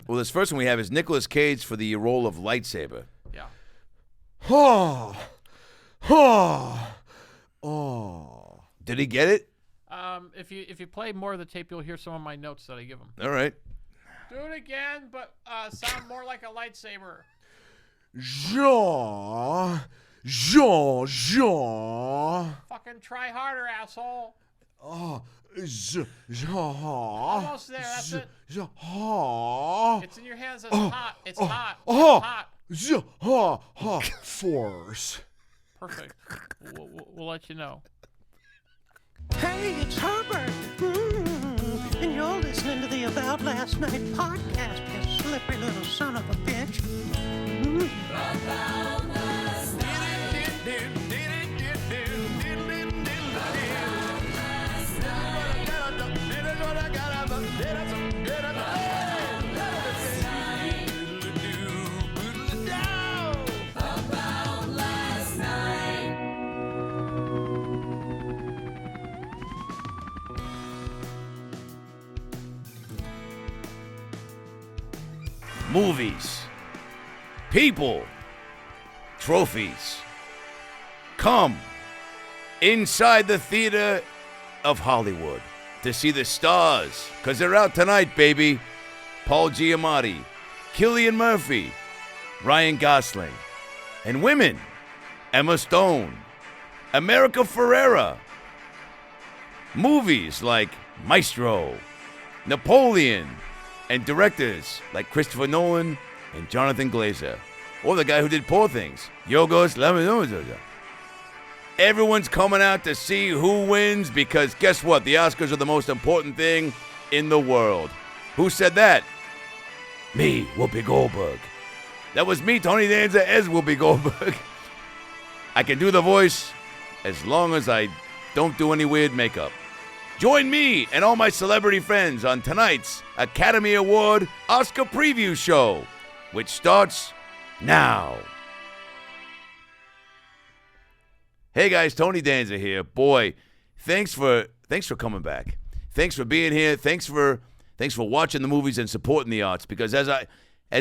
Well, this first one we have is Nicolas Cage for the role of Lightsaber. Yeah. Did he get it? If you play more of the tape, you'll hear some of my notes that I give him. All right. Do it again, but sound more like a lightsaber. Jean. Fucking try harder, asshole. Jean. Almost there. That's it. Jean. It's in your hands. It's hot. It's hot. It's hot. Force. Perfect. We'll let you know. Hey, it's Herbert. And you're listening to the About Last Night podcast, you slippery little son of a bitch. About last night. Movies, people, trophies. Come inside the theater of Hollywood to see the stars, because they're out tonight, baby. Paul Giamatti, Cillian Murphy, Ryan Gosling, and women, Emma Stone, America Ferrera. Movies like Maestro, Napoleon, and directors like Christopher Nolan and Jonathan Glazer, or the guy who did Poor Things, Yorgos Lanthimos. Everyone's coming out to see who wins because guess what? The Oscars are the most important thing in the world. Who said that? Me, Whoopi Goldberg. That was me, Tony Danza, as Whoopi Goldberg. I can do the voice as long as I don't do any weird makeup. Join me and all my celebrity friends on tonight's Academy Award Oscar Preview Show, which starts now. Hey guys, Tony Danza here. Boy, thanks for coming back. Thanks for being here. Thanks for watching the movies and supporting the arts. Because as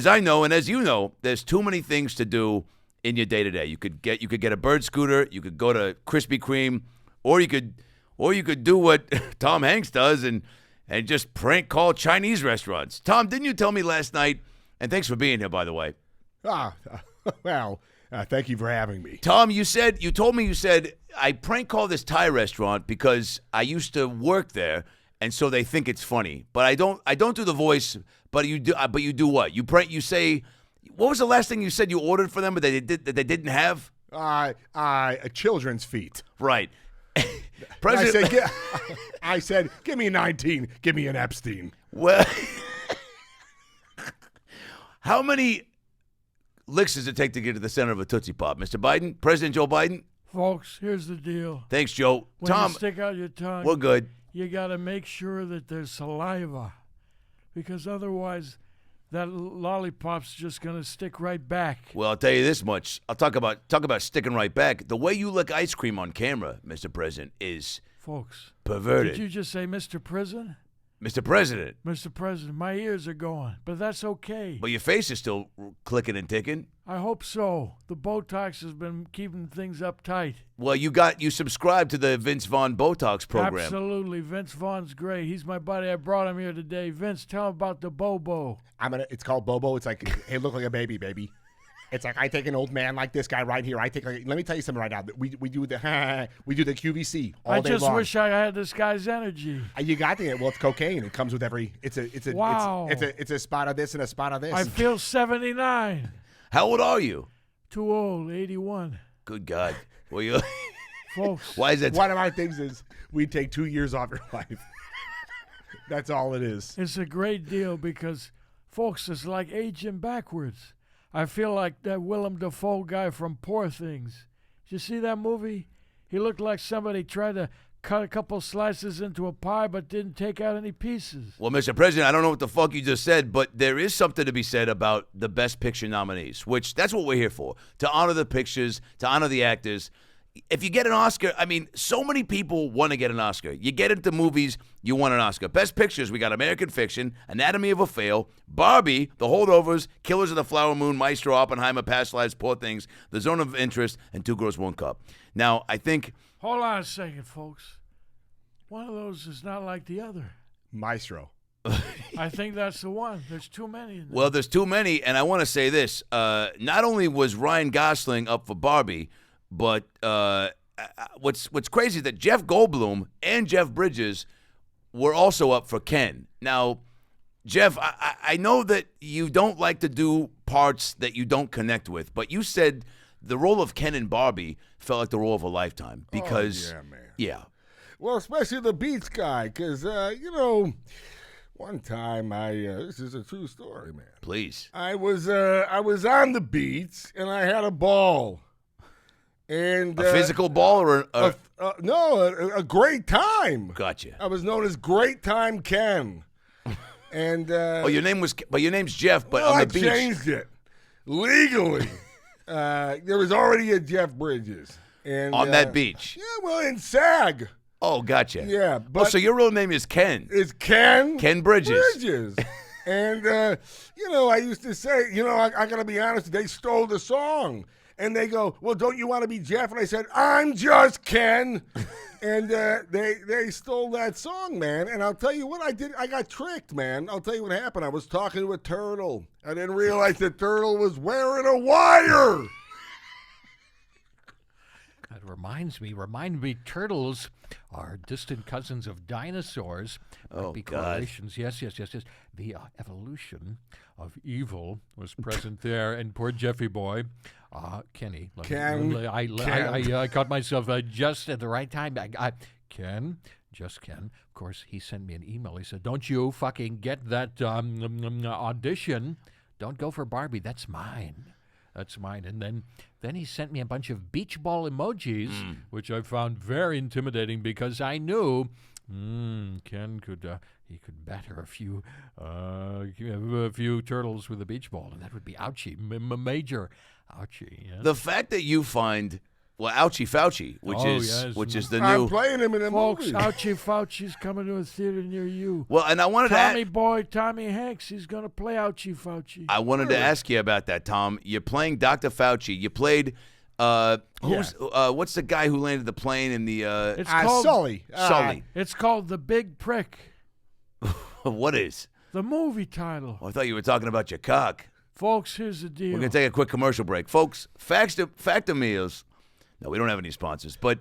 I know and as you know, there's too many things to do in your day to day. You could get a bird scooter. You could go to Krispy Kreme, or you could do what Tom Hanks does and just prank call Chinese restaurants. Tom, didn't you tell me last night? And thanks for being here, by the way. Thank you for having me. Tom, you told me I prank call this Thai restaurant because I used to work there, and so they think it's funny. But I don't do the voice. But you do. But you do what? You say. What was the last thing you said you ordered for them, but they didn't have? Children's feet. Right. I said, give me a 19, give me an Epstein. Well, how many licks does it take to get to the center of a Tootsie Pop, Mr. Biden? President Joe Biden? Folks, here's the deal. Thanks, Joe. When Tom, you stick out your tongue, we're good. You got to make sure that there's saliva, because otherwise that lollipop's just going to stick right back. Well, I'll tell you this much. I'll talk about sticking right back. The way you lick ice cream on camera, Mr. President, is Folks, perverted. Did you just say Mr. President? Mr. President. Mr. President, my ears are going, but that's okay. But your face is still clicking and ticking. I hope so. The Botox has been keeping things uptight. Well, you subscribe to the Vince Vaughn Botox program. Absolutely. Vince Vaughn's great. He's my buddy. I brought him here today. Vince, tell him about the Bobo. It's called Bobo. It's like, hey, look like a baby. It's like I take an old man like this guy right here. Let me tell you something right now. We do the QVC all day long. I just wish I had this guy's energy. You got the well. It's cocaine. It comes with every. It's a spot of this and a spot of this. I feel 79. How old are you? Too old, 81. Good God. Well, you. Folks. Why is that? One of my things is we take 2 years off your life. That's all it is. It's a great deal because, folks, it's like aging backwards. I feel like that Willem Dafoe guy from Poor Things. Did you see that movie? He looked like somebody tried to cut a couple slices into a pie but didn't take out any pieces. Well, Mr. President, I don't know what the fuck you just said, but there is something to be said about the Best Picture nominees, which that's what we're here for, to honor the pictures, to honor the actors. if you get an Oscar, I mean, so many people want to get an Oscar. You get into movies, you want an Oscar. Best Pictures, we got American Fiction, Anatomy of a Fail, Barbie, The Holdovers, Killers of the Flower Moon, Maestro, Oppenheimer, Past Lives, Poor Things, The Zone of Interest, and Two Girls, One Cup. Now, I think... Hold on a second, folks. One of those is not like the other. Maestro. I think that's the one. There's too many in there. Well, there's too many, and I want to say this. Not only was Ryan Gosling up for Barbie, but what's crazy is that Jeff Goldblum and Jeff Bridges were also up for Ken. Now, Jeff, I know that you don't like to do parts that you don't connect with, but you said the role of Ken in Barbie felt like the role of a lifetime because, yeah, man. Yeah. Well, especially the Beats guy, because, one time this is a true story, man. Please. I was on the Beats, and I had a ball. And A physical ball or a great time. Gotcha. I was known as Great Time Ken. And your name's Jeff, but on the beach. I changed it legally. There was already a Jeff Bridges. And On that beach. Yeah, well, in SAG. Oh, gotcha. Yeah, but so your real name is Ken. It's Ken Bridges. And I used to say, I gotta be honest, they stole the song. And they go, well, don't you want to be Jeff? And I said, I'm just Ken. And they stole that song, man. And I'll tell you what I did. I got tricked, man. I'll tell you what happened. I was talking to a turtle. I didn't realize the turtle was wearing a wire. That remind me, turtles are distant cousins of dinosaurs. Oh, Might be God. correlations. Yes. The evolution of evil was present there, and poor Jeffy boy, Kenny. I caught myself just at the right time. Ken. Of course, he sent me an email. He said, don't you fucking get that audition. Don't go for Barbie. That's mine. And then he sent me a bunch of beach ball emojis, which I found very intimidating because I knew Ken could batter a few turtles with a beach ball, and that would be ouchie, major ouchie. Yes. The fact that you find Ouchie Fauci, which is the I'm new. playing him in a Folks, movie. Ouchie Fauci's coming to a theater near you. Well, and I wanted Tommy Hanks, he's going to play Ouchie Fauci. I wanted to ask you about that, Tom. You're playing Dr. Fauci. You played. What's the guy who landed the plane in the? It's called Sully. Sully. It's called The Big Prick. What is? The movie title. Oh, I thought you were talking about your cock. Folks, here's the deal. We're gonna take a quick commercial break, folks. Factor Meals. No, we don't have any sponsors, but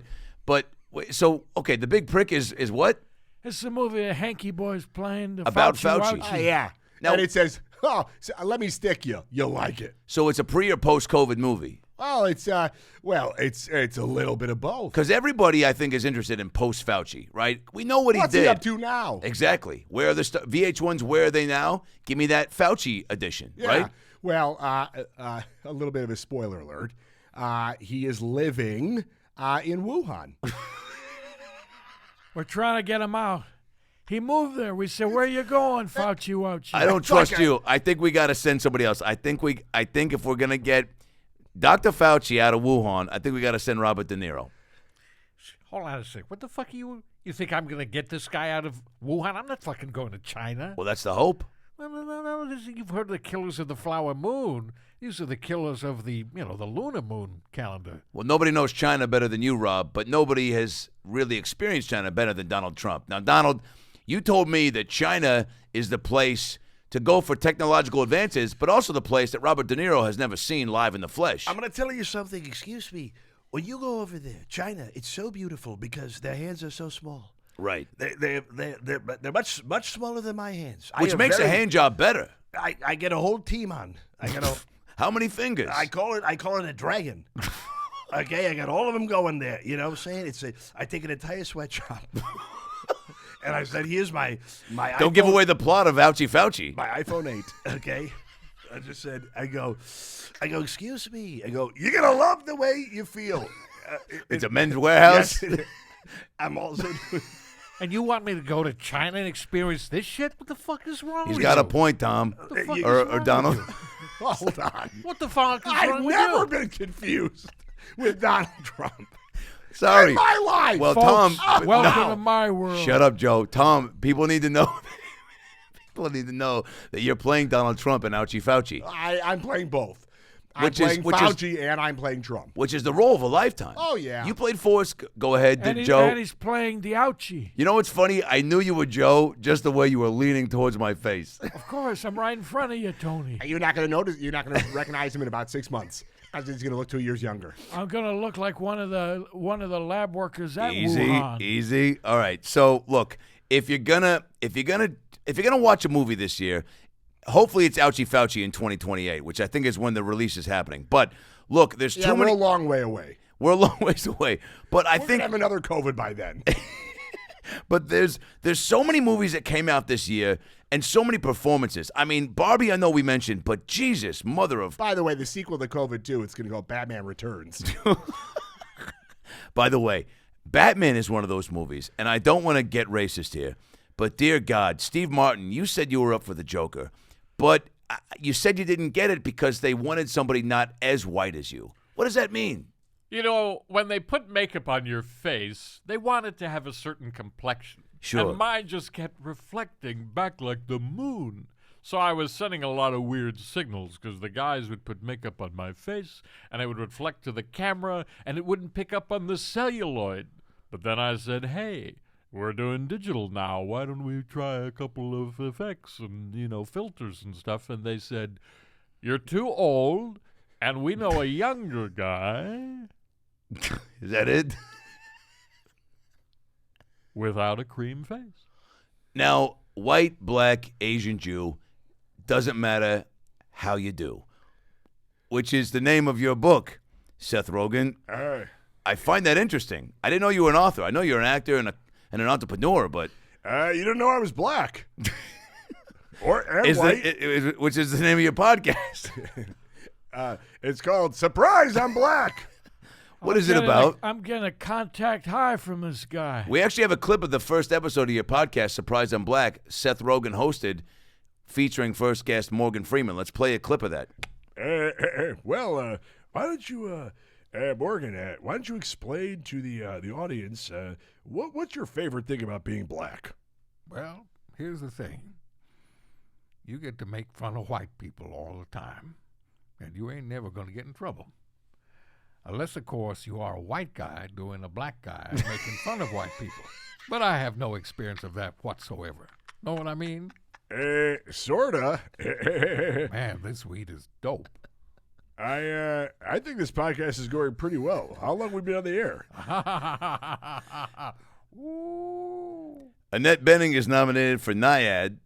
so okay. The Big Prick is what? It's the movie that Hanky Boy's playing. About Fauci. Yeah. Now- And it says, let me stick you. You'll like it. So it's a pre or post COVID movie. Oh, it's a little bit of both. Because everybody, I think, is interested in post Fauci, right? We know what What's he did. he up to now? Exactly. Where are the VH1s? Where are they now? Give me that Fauci edition, Yeah. right? Well, a little bit of a spoiler alert. He is living in Wuhan. We're trying to get him out. He moved there. We said, "Where you going, Fauci? Wauchi?" I don't trust you. I think we got to send somebody else. I think if we're gonna get Dr. Fauci out of Wuhan, I think we got to send Robert De Niro. Hold on a sec. What the fuck are you? You think I'm going to get this guy out of Wuhan? I'm not fucking going to China. Well, that's the hope. No. You've heard of the Killers of the Flower Moon. These are the killers of the lunar moon calendar. Well, nobody knows China better than you, Rob, but nobody has really experienced China better than Donald Trump. Now, Donald, you told me that China is the place to go for technological advances, but also the place that Robert De Niro has never seen live in the flesh. I'm going to tell you something. Excuse me. When you go over there, China, it's so beautiful because their hands are so small. Right. They're much smaller than my hands. Which makes a hand job better. I get a whole team on. I get a. How many fingers? I call it a dragon. Okay, I got all of them going there. You know what I'm saying? I take an entire sweatshop. And I said, here's my Don't give away the plot of Ouchie Fauci. my iPhone 8, okay? I just said, I go, excuse me. I go, you're going to love the way you feel. It's a men's warehouse. Yes. I'm also doing... And you want me to go to China and experience this shit? What the fuck is wrong He's with got you? a point, Tom. What the fuck is Or wrong Donald. with you? Hold on. What the fuck is I've wrong with never you? been confused with Donald Trump. Sorry. In my life. Well, Folks, Tom, welcome no. to my world. Shut up, Joe. Tom, people need to know. People need to know that you're playing Donald Trump and Ouchie Fauci, I'm playing both. Which I'm is- playing which is- Fauci and I'm playing Trump. which is the role of a lifetime. Oh, yeah. You played Forrest. Go ahead, and, Joe. and he's playing the ouchie. You know what's funny? I knew you were Joe just the way you were leaning towards my face. Of course, I'm right in front of you, Tony. You're not going to notice. You're not going to recognize him in about 6 months. He's going to look 2 years younger. I'm gonna look like one of the lab workers at Easy, Wuhan. easy. All right. So look, if you're gonna watch a movie this year, hopefully it's Ouchie Fauci in 2028, which I think is when the release is happening. But look, there's Yeah, too we're many. a long way away. We're a long ways away. But I We're think going to have another COVID by then. But there's so many movies that came out this year and so many performances. I mean, Barbie, I know we mentioned, but Jesus, mother of. By the way, the sequel to COVID 2, it's going to go Batman Returns. By the way, Batman is one of those movies, and I don't want to get racist here, but dear God, Steve Martin, you said you were up for the Joker, but you said you didn't get it because they wanted somebody not as white as you. What does that mean? You know, when they put makeup on your face, they want it to have a certain complexion. Sure. And mine just kept reflecting back like the moon. So I was sending a lot of weird signals because the guys would put makeup on my face and it would reflect to the camera and it wouldn't pick up on the celluloid. But then I said, hey, we're doing digital now. Why don't we try a couple of effects and, filters and stuff? And they said, you're too old and we know a younger guy Is that it? without a cream face. Now, white, black, Asian, Jew, doesn't matter how you do, which is the name of your book, Seth Rogan. I find that interesting. I didn't know you were an author. I know you're an actor and an entrepreneur, but You didn't know I was black. And white. which is the name of your podcast. It's called Surprise, I'm Black. What is it about? I'm getting a contact high from this guy. We actually have a clip of the first episode of your podcast, Surprise I'm Black, Seth Rogan hosted, featuring first guest Morgan Freeman. Let's play a clip of that. Well, why don't you, Morgan, why don't you explain to the audience what's your favorite thing about being black? Well, here's the thing. You get to make fun of white people all the time, and you ain't never going to get in trouble. Unless, of course, you are a white guy doing a black guy making fun of white people. But I have no experience of that whatsoever. Know what I mean? Sorta. Man, this weed is dope. I think this podcast is going pretty well. How long have we been on the air? Ooh. Annette Bening is nominated for Naiad.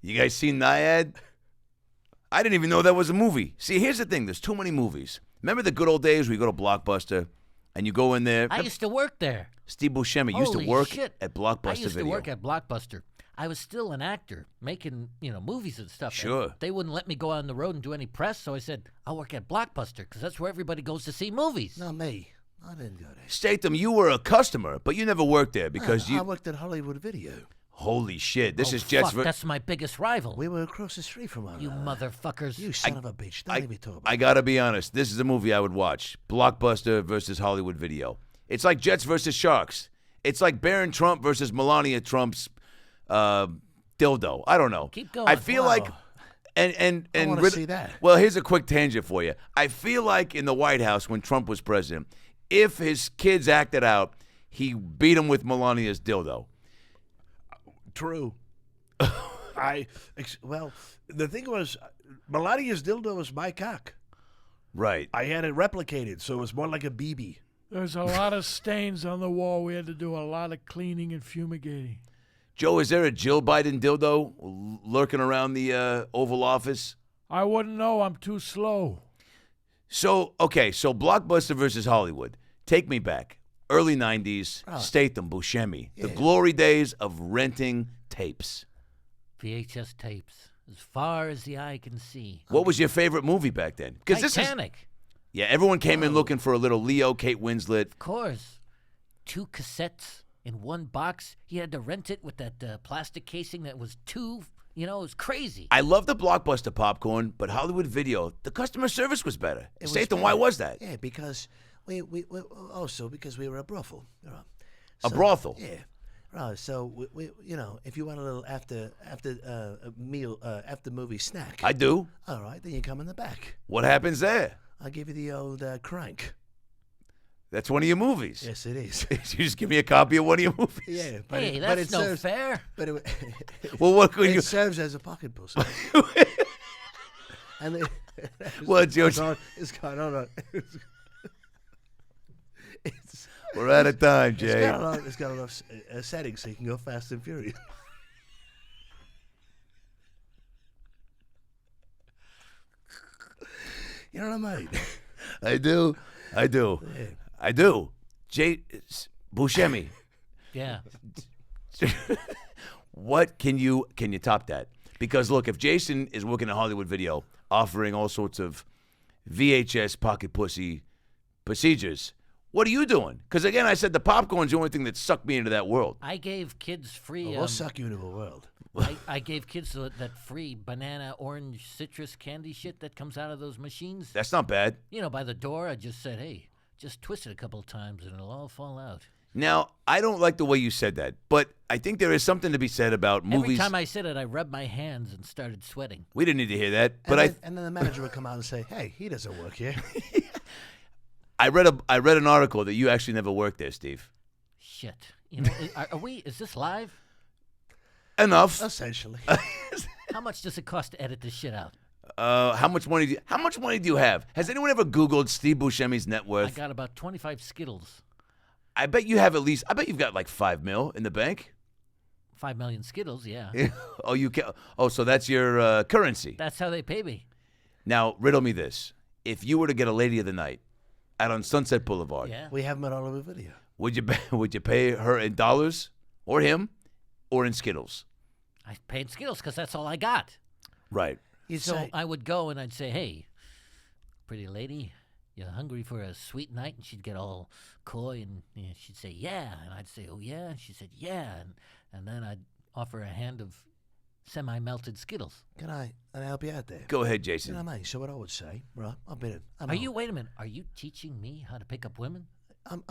You guys seen Naiad? I didn't even know that was a movie. See, here's the thing. There's too many movies. Remember the good old days where you go to Blockbuster and you go in there? I used to work there. Steve Buscemi used to Holy work shit. at Blockbuster I used Video. to work at Blockbuster. I was still an actor making, movies and stuff. Sure. And they wouldn't let me go on the road and do any press, so I said, I'll work at Blockbuster because that's where everybody goes to see movies. Not me. I didn't go there. Statham, you were a customer, but you never worked there because I you. worked at Hollywood Video. Holy shit! This Oh, is Jets. fuck, that's my biggest rival. We were across the street from one You another. motherfuckers. You son of a bitch. Don't even talk about I gotta be honest. This is a movie I would watch. Blockbuster versus Hollywood Video. It's like Jets versus Sharks. It's like Barron Trump versus Melania Trump's dildo. I don't know. Keep going. I feel Wow. like, and I wanna see that. Well, here's a quick tangent for you. I feel like in the White House when Trump was president, if his kids acted out, he beat him with Melania's dildo. True. Well, the thing was, Melania's dildo was my cock. Right. I had it replicated, so it was more like a BB. There's a lot of stains on the wall. We had to do a lot of cleaning and fumigating. Joe, is there a Jill Biden dildo lurking around the Oval Office? I wouldn't know. I'm too slow. So Blockbuster versus Hollywood. Take me back. Early 90s, Statham, Buscemi. The glory days of renting tapes. VHS tapes, as far as the eye can see. What was your favorite movie back then? Titanic. Yeah, everyone came in looking for a little Leo, Kate Winslet. Of course. 2 cassettes in one box. He had to rent it with that plastic casing that was it was crazy. I love the Blockbuster popcorn, but Hollywood Video, the customer service was better. Statham, why was that? Yeah, because we also because we were a brothel. A brothel? Yeah. Right. So we if you want a little after meal after movie snack. I do. All right, then you come in the back. What happens there? I'll give you the old crank. That's one of your movies. Yes, it is. You just give me a copy of one of your movies. Yeah, Hey, but that's it no serves, fair. But it, Well, what could it you? serves as a pocket pussy. And it, Well, George, it's got on. It's we're out of time, Jay. it's got a lot of settings so you can go fast and furious. You know what I mean? I do. Yeah. I do. Jay Buscemi. Yeah. What can you top that? Because look, if Jason is working at Hollywood Video, offering all sorts of VHS pocket pussy procedures, what are you doing? Because again, I said the popcorn's the only thing that sucked me into that world. I gave kids free. We'll suck you into a world. I gave kids that free banana, orange, citrus candy shit that comes out of those machines. That's not bad. By the door, I just said, hey, just twist it a couple of times and it'll all fall out. Now, I don't like the way you said that, but I think there is something to be said about movies. Every time I said it, I rubbed my hands and started sweating. We didn't need to hear that, but And then the manager would come out and say, "Hey, he doesn't work here." I read an article that you actually never worked there, Steve. Shit. Is this live? Enough. Essentially. How much does it cost to edit this shit out? How much money do you have? Has anyone ever Googled Steve Buscemi's net I worth? got about 25 Skittles. I bet you have I bet you've got like $5 million in the bank. 5 million Skittles, yeah. Oh, you can. Oh, so that's your currency. That's how they pay me. Now, riddle me this: if you were to get a lady of the night out on Sunset Boulevard, Yeah. We have him at all over video. would you pay her in dollars or him or in Skittles? I paid Skittles because that's all I got. Right. You'd So say, I would go and I'd say, hey, pretty lady, you hungry for a sweet night? And she'd get all coy and she'd say, yeah. And I'd say, oh, yeah. And she'd say, yeah. And then I'd offer a hand of semi-melted Skittles. "Can I help you out there?" Go ahead, You Jason. know what I mean? So what I would say, right? Wait a minute, are you teaching me how to pick up women? I'm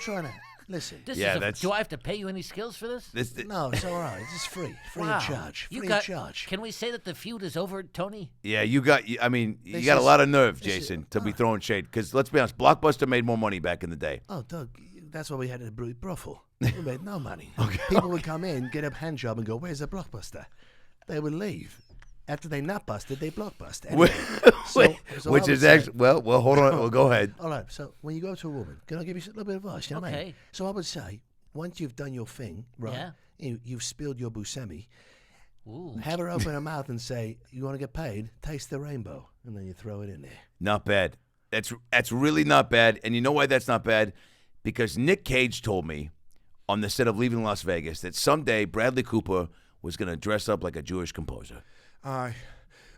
trying to listen. Do I have to pay you any skills for this? No, it's all right. It's free Wow. of charge. You Free got- of charge. Can we say that the feud is over, Tony? Yeah, you got. I mean, you This got a is- lot of nerve, this is- Jason, to be throwing shade. Because let's be honest, Blockbuster made more money back in the day. Oh, Doug, that's why we had a brothel. We made no money. People would come in, get a hand job, and go, "Where's the Blockbuster?" They would leave. After they not busted, they blockbust. Anyway, so I Which would is say- actually well. Hold on. Well, go ahead. All right, so when you go to a woman, can I give you a little bit of advice? You know what I mean? Okay. So I would say, once you've done your thing, right? Yeah. You've spilled your Buscemi, Ooh. have her open her mouth and say, "You want to get paid? Taste the rainbow," and then you throw it in there. Not bad. That's really not bad. And you know why that's not bad? Because Nick Cage told me on the set of Leaving Las Vegas that someday Bradley Cooper was going to dress up like a Jewish composer. I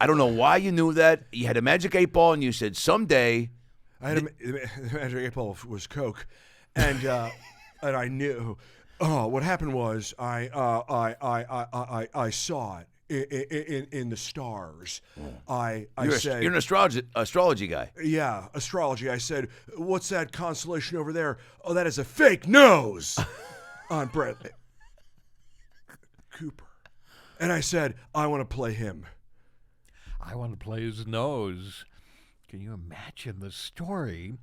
don't know why you knew that. You had a magic 8 ball, and you said someday. I had the magic 8 ball was Coke, and and I knew. Oh, what happened was I saw it in the stars. I said You're an astrology guy. yeah, astrology. I said, "What's that constellation over there?" "Oh, that is a fake nose on Bradley Cooper." And I said, "I want to play him." I want to play his nose. Can you imagine the story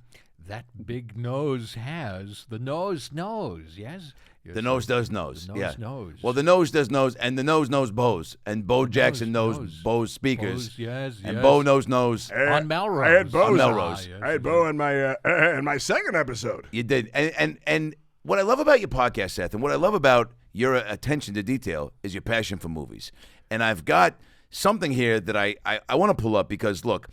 that big nose has? The nose knows, yes? The nose does nose. The nose yeah. knows. Well, the nose does nose, and the nose knows Bose, and Bo Jackson knows Bose speakers, Bose, yes, and yes. Bo knows. On Melrose. I had Bose. On Melrose. yes, I had Bo in my second episode. You did, and what I love about your podcast, Seth, and what I love about your attention to detail is your passion for movies. And I've got something here that I want to pull up because, look,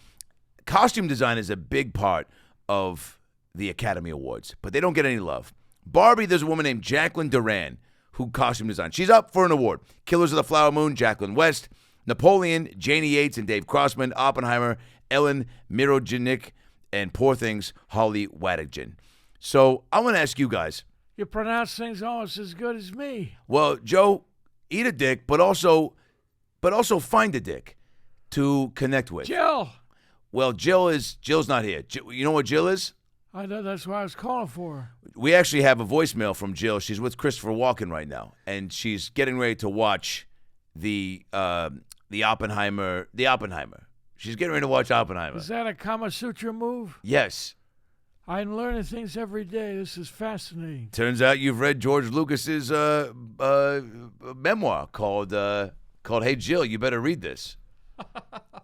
costume design is a big part of the Academy Awards, but they don't get any love. Barbie, there's a woman named Jacqueline Duran who costume designed. She's up for an award. Killers of the Flower Moon, Jacqueline West. Napoleon, Janie Yates and Dave Crossman. Oppenheimer, Ellen Mirojenik. And Poor Things, Holly Wadigan. So I want to ask you guys. You pronounce things almost as good as me. Well, Joe, eat a dick, but also find a dick to connect with. Jill. Well, Jill's not here. You know what Jill is? I know that's what I was calling for. We actually have a voicemail from Jill. She's with Christopher Walken right now, and she's getting ready to watch the Oppenheimer. The Oppenheimer. She's getting ready to watch Oppenheimer. Is that a Kama Sutra move? Yes. I'm learning things every day. This is fascinating. Turns out you've read George Lucas's memoir called "Hey Jill, you better read this."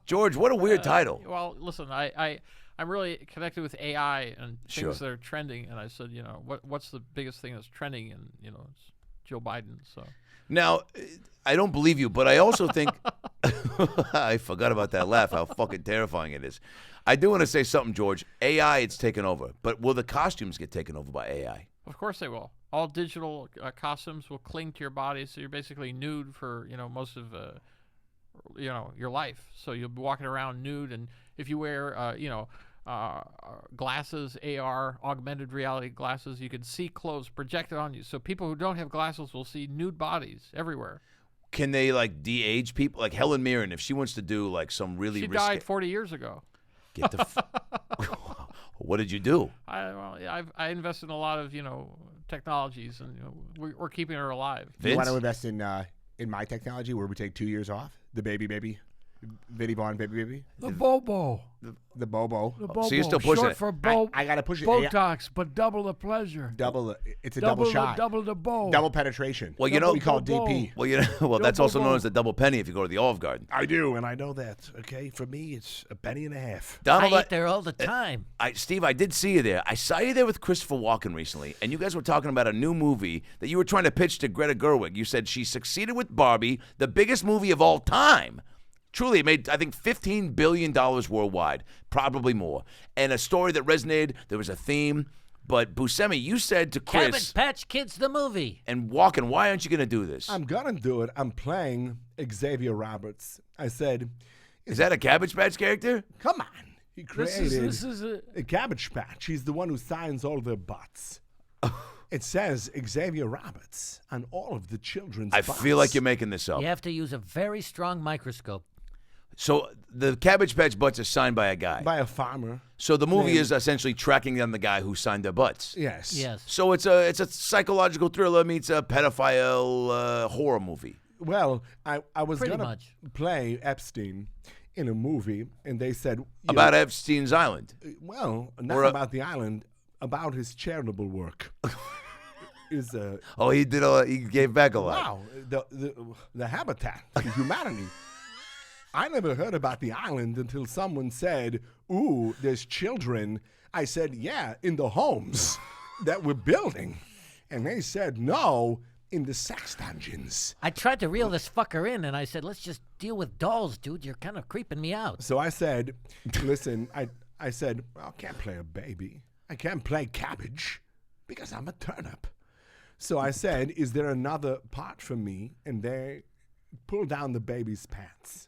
George, what a weird title. Well, listen, I'm really connected with AI and things Sure. that are trending, and I said, what's the biggest thing that's trending, and it's Joe Biden. So Now, I don't believe you, but I also think I forgot about that laugh. How fucking terrifying it is. I do want to say something, George. AI, it's taken over, but will the costumes get taken over by AI? of course they will. All digital costumes will cling to your body, so you're basically nude for most of your life. So you'll be walking around nude, and if you wear glasses, AR, augmented reality glasses, you can see clothes projected on you. So people who don't have glasses will see nude bodies everywhere. Can they like de-age people? Like Helen Mirren, if she wants to do like some really She risque- died 40 years ago. Get the. What did you do? I invest in a lot of technologies, and we're keeping her alive. You want Vince? to invest in my technology where we take 2 years off? The baby, Vinny Vaughn, baby. The Bobo. The Bobo. The Bobo. So you're still pushing Short it. for I got to push it. Botox, but double the pleasure. It's a double shot. Double the bow. Double penetration. Well, you know, we call it Bobo. DP. Well, that's also known as the double penny if you go to the Olive Garden. I do, and I know that. Okay, for me, it's a penny and a half. Donald, I eat there all the time. Steve, I did see you there. I saw you there with Christopher Walken recently, and you guys were talking about a new movie that you were trying to pitch to Greta Gerwig. You said she succeeded with Barbie, the biggest movie of all time. Truly, it made, I think, $15 billion worldwide, probably more. And a story that resonated, there was a theme. But, Buscemi, you said to Chris Cabbage Patch Kids, the movie. and Walken, why aren't you going to do this? I'm going to do it. I'm playing Xavier Roberts. I said, Is that a Cabbage Patch character? come on. He created This is a Cabbage Patch. He's the one who signs all their butts. It says Xavier Roberts on all of the children's I butts. feel like you're making this up. You have to use a very strong microscope. So the Cabbage Patch butts are signed by a guy. By a farmer. So the movie named- is essentially tracking down the guy who signed their butts. Yes. Yes. So it's a psychological thriller meets a pedophile horror movie. Well, I was Pretty going to much. play Epstein in a movie, and they said... About Epstein's Island. Well, not Or a- about the island, about his charitable work. Is Oh, he gave back a lot. wow, the habitat for humanity. I never heard about the island until someone said, ooh, there's children. I said, yeah, in the homes that we're building. And they said, no, in the sex dungeons. I tried to reel this fucker in, and I said, let's just deal with dolls, dude. You're kind of creeping me out. So I said, listen, I said, well, I can't play a baby. I can't play cabbage because I'm a turnip. So I said, is there another part for me? And they pulled down the baby's pants.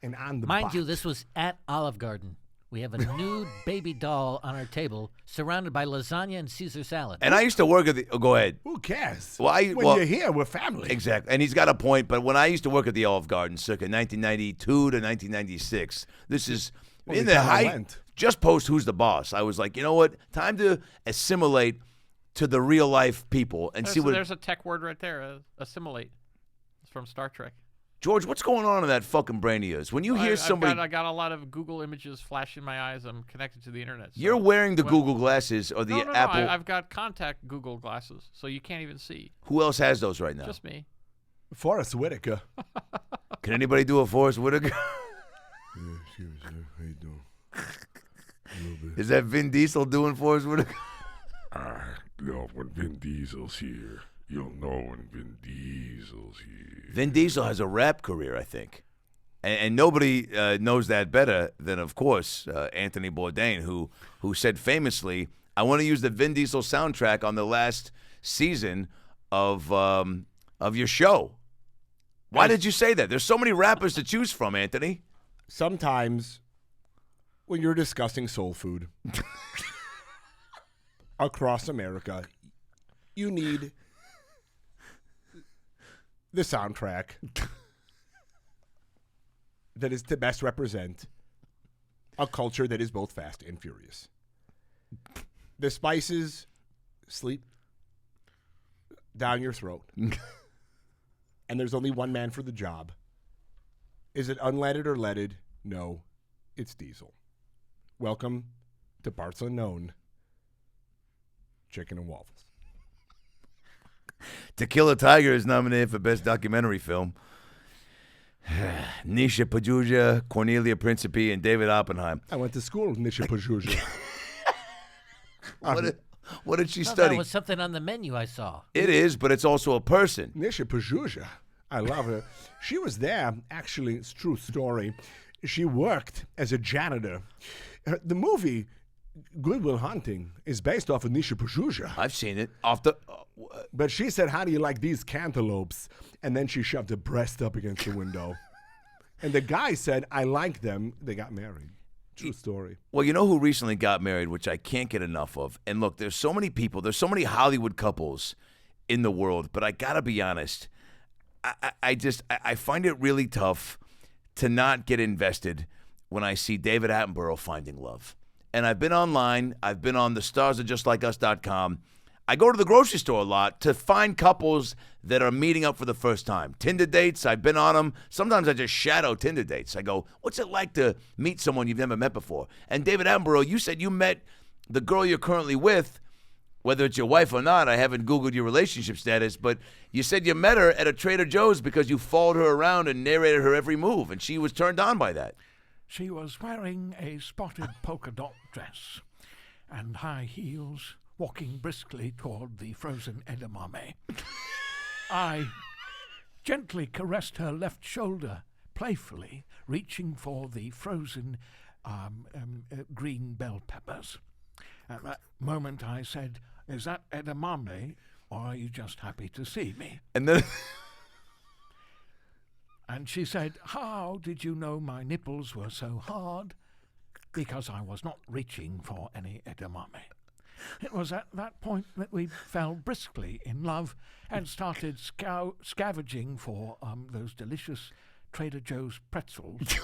And on the Mind you, butt. this was at Olive Garden. We have a nude baby doll on our table, surrounded by lasagna and Caesar salad. And I used to work at the. Oh, go ahead. Who cares? Well, when you're here, we're family. Exactly. And he's got a point. But when I used to work at the Olive Garden, circa 1992 to 1996, this is Well, in the the time I height. went. Just post Who's the Boss. I was like, you know what? Time to assimilate to the real life people and see what. There's a tech word right there, assimilate. It's from Star Trek. George, what's going on in that fucking brain of yours? When you hear somebody. I got a lot of Google images flash in my eyes. I'm connected to the internet. So You're wearing the Well, Google glasses or the no, Apple. I've got contact Google glasses, so you can't even see. Who else has those right now? Just me. Forrest Whitaker. Can anybody do a Forrest Whitaker? How you doing? A little bit. Is that Vin Diesel doing Forrest Whitaker? No, when Vin Diesel's here, you'll know when Vin Diesel's here. Vin Diesel has a rap career, I think. And nobody knows that better than, of course, Anthony Bourdain, who said famously, I want to use the Vin Diesel soundtrack on the last season of your show. Why did you say that? There's so many rappers to choose from, Anthony. Sometimes when you're discussing soul food across America, you need the soundtrack that is to best represent a culture that is both fast and furious. the spices sleep down your throat. And there's only one man for the job. Is it unleaded or leaded? No, it's diesel. Welcome to Parts Unknown. Chicken and waffles. To Kill a Tiger is nominated for Best Documentary Film. Nisha Pajuja, Cornelia Principe, and David Oppenheim. I went to school with Nisha Pajuja. What did she That study? was something on the menu I saw. It is, but it's also a person. Nisha Pajuja. I love her. She was there. Actually, it's a true story. She worked as a janitor. The movie Good Will Hunting is based off of Nisha Pajuja. I've seen it. But she said, how do you like these cantaloupes? And then she shoved her breast up against the window. And the guy said, I like them. They got married. True story. Well, you know who recently got married, which I can't get enough of? And look, there's so many people, there's so many Hollywood couples in the world, but I got to be honest, I find it really tough to not get invested when I see David Attenborough finding love. And I've been online, I've been on the starsarejustlikeus.com. I go to the grocery store a lot to find couples that are meeting up for the first time. Tinder dates, I've been on them. Sometimes I just shadow Tinder dates. I go, what's it like to meet someone you've never met before? And David Attenborough, you said you met the girl you're currently with, whether it's your wife or not. I haven't Googled your relationship status, but you said you met her at a Trader Joe's because you followed her around and narrated her every move, and she was turned on by that. She was wearing a spotted polka dot dress and high heels, walking briskly toward the frozen edamame. I gently caressed her left shoulder, playfully reaching for the frozen green bell peppers. At that moment I said, is that edamame, or are you just happy to see me? And then... And she said, how did you know my nipples were so hard? Because I was not reaching for any edamame. It was at that point that we fell briskly in love and started scavenging for those delicious Trader Joe's pretzels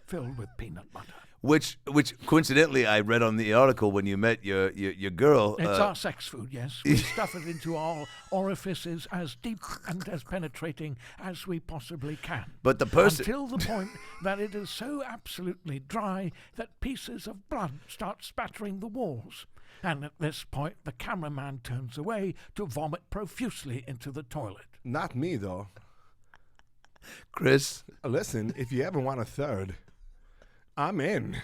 filled with peanut butter. Which coincidentally I read on the article when you met your girl. It's our sex food, yes. We stuff it into all orifices as deep and as penetrating as we possibly can. But the person... Until the point that it is so absolutely dry that pieces of blood start spattering the walls. And at this point, the cameraman turns away to vomit profusely into the toilet. Not me, though. Chris? Listen, if you ever want a third, I'm in.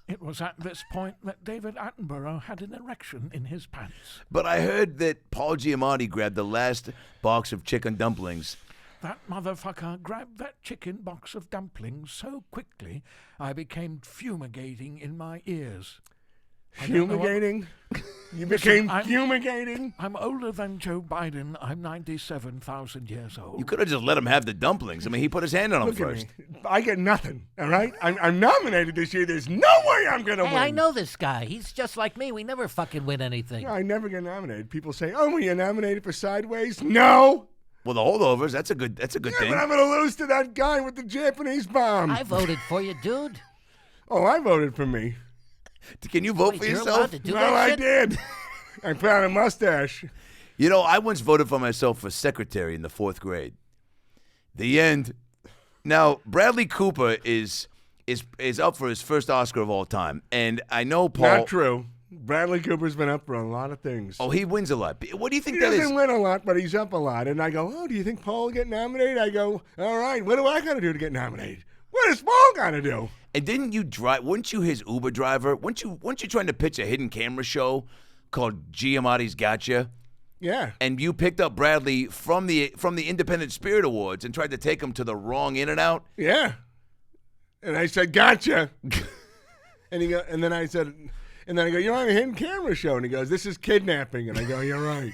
It was at this point that David Attenborough had an erection in his pants. But I heard that Paul Giamatti grabbed the last box of chicken dumplings. That motherfucker grabbed that chicken box of dumplings so quickly, I became fumigating in my ears. Fumigating? You became fumigating? I'm older than Joe Biden. I'm 97,000 years old. You could have just let him have the dumplings. I mean, he put his hand on them Look first. at me. I get nothing, all right? I'm nominated this year. There's no way I'm going to Hey, win. I know this guy. He's just like me. We never fucking win anything. I never get nominated. People say, oh, were you nominated for Sideways? No. Well, the holdovers, that's a good Yeah, thing. but I'm going to lose to that guy with the Japanese bomb. I voted for you, dude. Oh, I voted for me. Can you vote Wait, for you're yourself? allowed to do No, that I shit? did. I put on a mustache. You know, I once voted for myself for secretary in the 4th grade. The end. Now, Bradley Cooper is up for his first Oscar of all time, and I know Paul. Not true. Bradley Cooper's been up for a lot of things. Oh, he wins a lot. What do you think He that is? doesn't win a lot, but he's up a lot. And I go, oh, do you think Paul will get nominated? I go, all right, what do I got to do to get nominated? What does Paul got to do? And didn't you drive? Weren't you his Uber driver? Weren't you trying to pitch a hidden camera show called Giamatti's Gotcha? Yeah. And you picked up Bradley from the Independent Spirit Awards and tried to take him to the wrong In-N-Out? Yeah. And I said, gotcha. And then I go, you're on a hidden camera show. And he goes, this is kidnapping. And I go, you're right.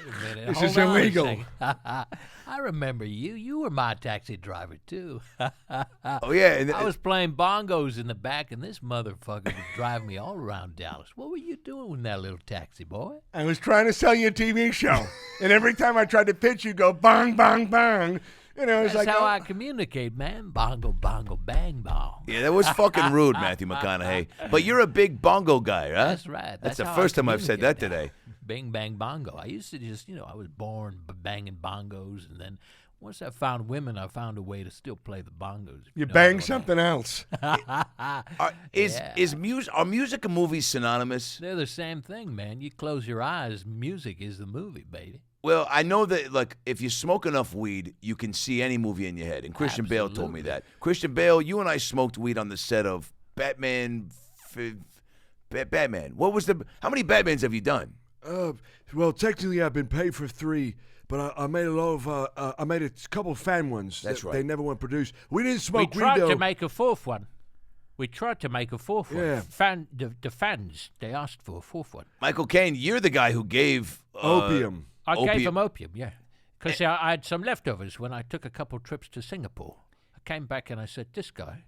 Wait a minute. This Hold is on a illegal. second. I remember you. You were my taxi driver, too. Oh, yeah. And I was playing bongos in the back, and this motherfucker was driving me all around Dallas. What were you doing in that little taxi, boy? I was trying to sell you a TV show. And every time I tried to pitch, you go, bong, bong, bong. You know, it's That's like how I communicate, man. Bongo, bongo, bang, bong. Yeah, that was fucking rude, Matthew McConaughey. But you're a big bongo guy, huh? That's right. That's the how I first time I've said that communicate. today. Bing, bang, bongo. I used to just, I was born banging bongos, and then once I found women, I found a way to still play the bongos. you know bang what I something else. Are music and movies synonymous? They're the same thing, man. You close your eyes, music is the movie, baby. Well, I know that, like, if you smoke enough weed, you can see any movie in your head. And Christian Bale told me that. Christian Bale, you and I smoked weed on the set of Batman. Batman. How many Batmans have you done? Well, technically, I've been paid for 3, but I made a lot of. I made a couple fan ones. That's right. They never went produced. We didn't We smoke weed tried though. to make a fourth one. Yeah. The fans, they asked for a fourth one. Michael Caine, you're the guy who gave Opium. I gave Opium. them opium, yeah. Because I had some leftovers when I took a couple trips to Singapore. I came back and I said, this guy,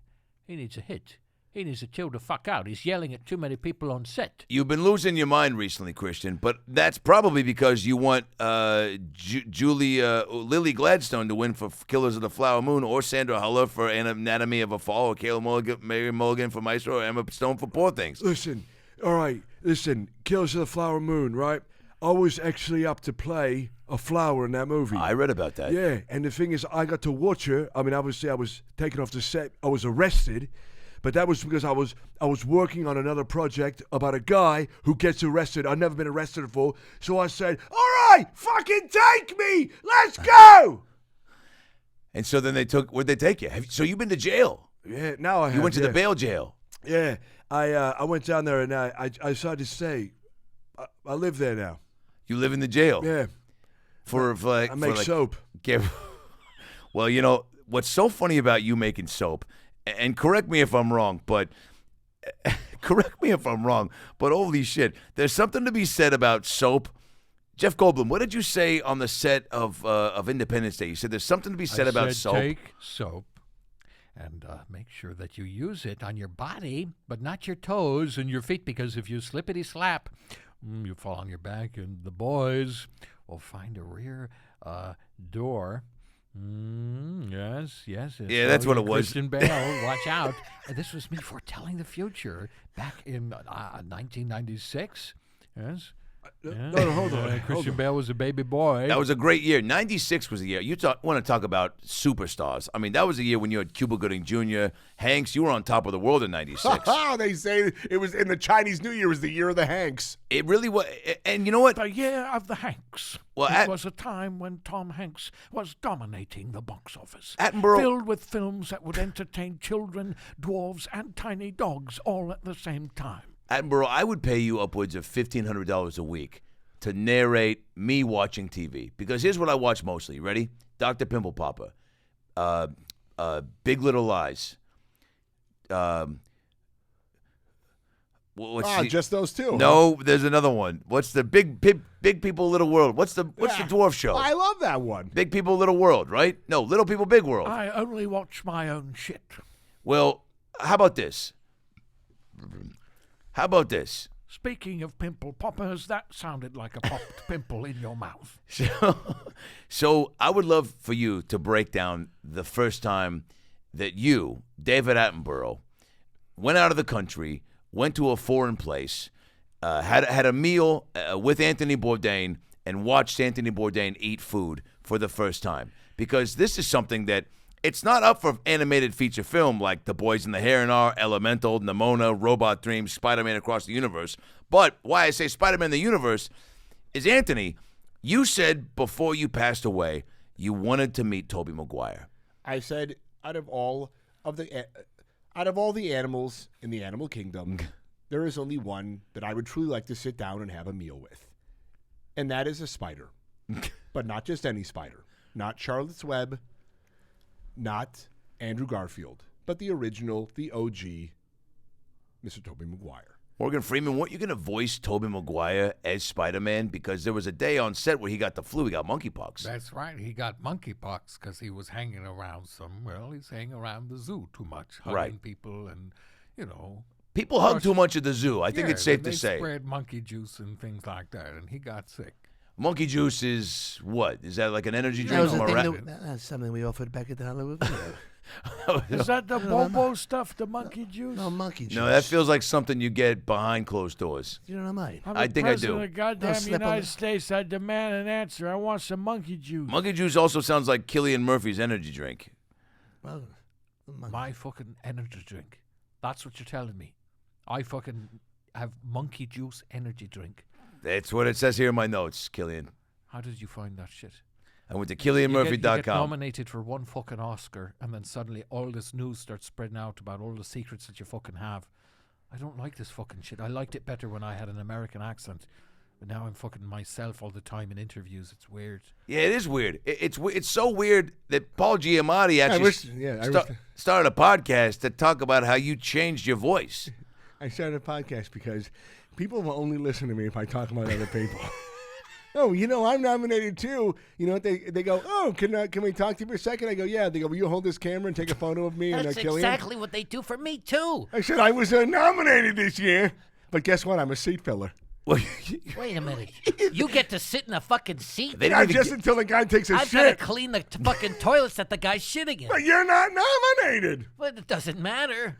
he needs a hit. He needs to chill the fuck out. He's yelling at too many people on set. You've been losing your mind recently, Christian, but that's probably because you want Lily Gladstone to win for Killers of the Flower Moon, or Sandra Huller for Anatomy of a Fall, or Kayla Mary Mulligan for Maestro, or Emma Stone for Poor Things. Listen, all right. Listen, Killers of the Flower Moon, right? I was actually up to play a flower in that movie. I read about that. Yeah, and the thing is, I got to watch her. I mean, obviously, I was taken off the set. I was arrested, but that was because I was working on another project about a guy who gets arrested. I'd never been arrested before, so I said, "All right, fucking take me. Let's go." And so then where'd they take you? So you've been to jail. Yeah, now I have. You went to yeah. the bail jail. Yeah, I went down there and I decided to stay. I live there now. You live in the jail. Yeah, I make soap. Well, you know, what's so funny about you making soap, and correct me if I'm wrong, but holy shit, there's something to be said about soap. Jeff Goldblum, what did you say on the set of Independence Day? You said there's something to be said about soap. Take soap and make sure that you use it on your body, but not your toes and your feet, because if you slippity slap, you fall on your back, and the boys will find a rear door. Yes. Yeah, that's what it was. Christian Bale, watch out. This was me foretelling the future back in 1996. Yes. No, hold on. Christian Bale was a baby boy. That was a great year. 96 was the year. You want to talk about superstars. I mean, that was the year when you had Cuba Gooding Jr., Hanks. You were on top of the world in 96. They say it was in the Chinese New Year was the year of the Hanks. It really was. And you know what? The year of the Hanks. Well, it was a time when Tom Hanks was dominating the box office. Attenborough. Filled with films that would entertain children, dwarves, and tiny dogs all at the same time. Attenborough, I would pay you upwards of $1,500 a week to narrate me watching TV. Because here's what I watch mostly. Ready? Dr. Pimple Popper. Big Little Lies. Just those two. No, there's another one. What's the Big People, Little World? What's the dwarf show? I love that one. Big People, Little World, right? No, Little People, Big World. I only watch my own shit. Well, how about this? Speaking of pimple poppers, that sounded like a popped pimple in your mouth. So I would love for you to break down the first time that you, David Attenborough, went out of the country, went to a foreign place, had a meal with Anthony Bourdain, and watched Anthony Bourdain eat food for the first time. Because this is something that it's not up for animated feature film like The Boys in the Heron, Elemental, Nimona, Robot Dreams, Spider-Man Across the Universe. But why I say Spider-Man the Universe is, Anthony, you said before you passed away you wanted to meet Tobey Maguire. I said out of all the animals in the animal kingdom, there is only one that I would truly like to sit down and have a meal with. And that is a spider. But not just any spider. Not Charlotte's Web. Not Andrew Garfield, but the original, the OG, Mr. Tobey Maguire. Morgan Freeman, weren't you going to voice Tobey Maguire as Spider-Man? Because there was a day on set where he got the flu, he got monkeypox. That's right. He got monkeypox because he was hanging around he's hanging around the zoo too much, hugging people and, People hug too much at the zoo. I think it's safe to they say. spread monkey juice and things like that, and he got sick. Monkey juice is what? Is that like an energy That drink? was from the a thing rap- that's something we offered back at the Hollywood Video. Is that the Bobo stuff, the monkey juice? No monkey juice. No, that feels like something you get behind closed doors. You know what I mean? I'm I the think I president do. of the goddamn slip on United the- States. I demand an answer. I want some monkey juice. Monkey juice also sounds like Cillian Murphy's energy drink. Well, My fucking energy drink. That's what you're telling me. I fucking have monkey juice energy drink. That's what it says here in my notes, Cillian. How did you find that shit? I went to You get KillianMurphy.com. nominated for one fucking Oscar, and then suddenly all this news starts spreading out about all the secrets that you fucking have. I don't like this fucking shit. I liked it better when I had an American accent, but now I'm fucking myself all the time in interviews. It's weird. Yeah, it is weird. It's so weird that Paul Giamatti actually started a podcast to talk about how you changed your voice. I started a podcast because people will only listen to me if I talk about other people. Oh, I'm nominated too. You know what they go? Oh, can we talk to you for a second? I go, yeah. They go, will you hold this camera and take a photo of me and That's Cillian? exactly what they do for me, too. I said I was nominated this year, but guess what? I'm a seat filler. Well, Wait a minute. You get to sit in a fucking seat? they Not didn't even just until the guy takes a I've got to shit. clean the fucking toilets that the guy's shitting in. But you're not nominated. But it doesn't matter.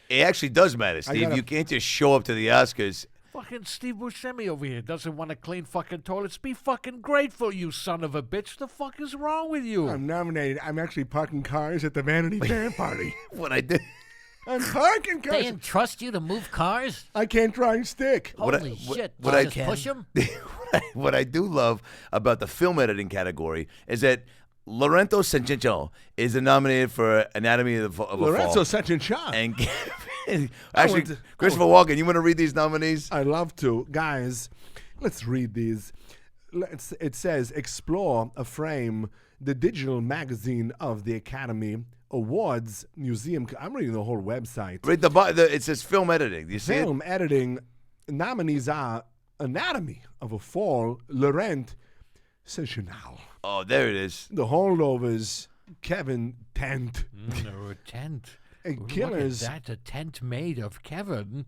it actually does matter, Steve. gotta- You can't just show up to the Oscars. Fucking Steve Buscemi over here doesn't want to clean fucking toilets. Be fucking grateful, you son of a bitch. The fuck is wrong with you? I'm nominated. I'm actually parking cars at the Vanity Fair party. What I did. I'm parking They cars. entrust you to move cars? I can't drive stick. Holy shit. what You I just can. push them? What I do love about the film editing category is that Lorenzo Sanchicho is nominated for Anatomy of a Lorenzo Fall. such a shot. And actually, want to- Christopher Walken, you want to read these nominees? I love to. Guys, let's read these. It says, explore a frame, the digital magazine of the Academy Awards Museum. I'm reading the whole website. Read it says film editing. Do you see it? Film editing nominees are Anatomy of a Fall, Laurent Sessional. Oh, there it is. The Holdovers, Kevin Tent. No, a tent. And Look Killers. at that, a tent made of Kevin.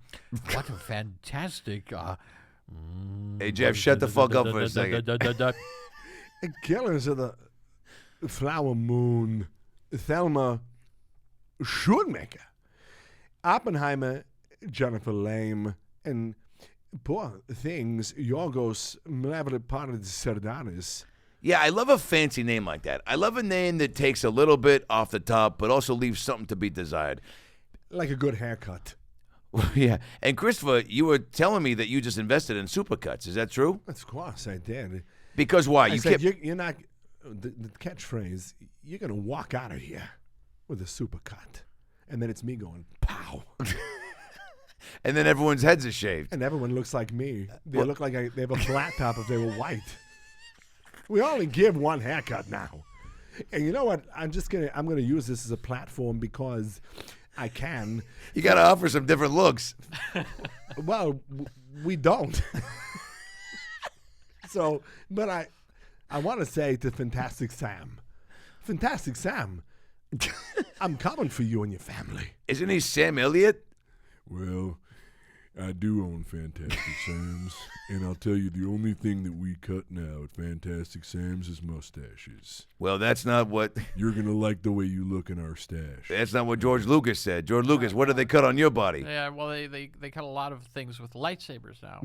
What a fantastic... Hey, Jeff, shut the fuck up for a second. And Killers of the Flower Moon, Thelma Schoonmaker, Oppenheimer, Jennifer Lame, and poor things, Yorgos Mavroparadis. Yeah, I love a fancy name like that. I love a name that takes a little bit off the top, but also leaves something to be desired. Like a good haircut. Yeah. And Christopher, you were telling me that you just invested in Supercuts. Is that true? Of course, I did. Because why? I You said, kept. you're not, the catchphrase, you're going to walk out of here with a supercut. And then it's me going, pow. And then everyone's heads are shaved. And everyone looks like me. They Well- look like they have a flat top if they were white. We only give one haircut now. And you know what? I'm gonna use this as a platform because I can. You got to offer some different looks. Well, we don't. So, but I want to say to Fantastic Sam, I'm coming for you and your family. Isn't he Sam Elliott? Well, I do own Fantastic Sam's, and I'll tell you the only thing that we cut now at Fantastic Sam's is mustaches. Well, that's not what You're gonna like the way you look in our stash. George Lucas said. George Lucas, what did they cut on your body? Yeah, well, they cut a lot of things with lightsabers now.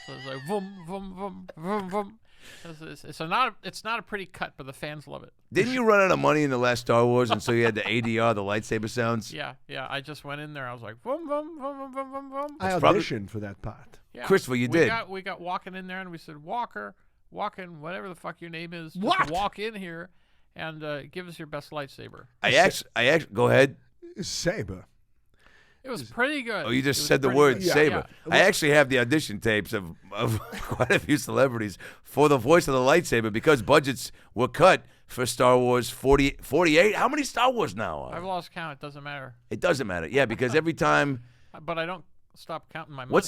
So it's like boom, boom, boom, boom, boom. It's not a pretty cut, but the fans love it. Didn't you run out of money in the last Star Wars, and so you had to ADR the lightsaber sounds? Yeah. I just went in there. I was like boom, boom, boom, boom, boom, boom, boom. I probably- auditioned for that part. Yeah. Christopher, you did. We got walking in there, and we said, Walker, walking, whatever the fuck your name is, just What? walk in here and give us your best lightsaber. I actually, go ahead. Saber. It was pretty good. Oh, you It just was said the pretty word good. saber. Yeah. I actually have the audition tapes of quite a few celebrities for the voice of the lightsaber because budgets were cut for Star Wars 48. How many Star Wars now? I've lost count. It doesn't matter. It doesn't matter. Yeah, because every time. But I don't stop counting my money. What's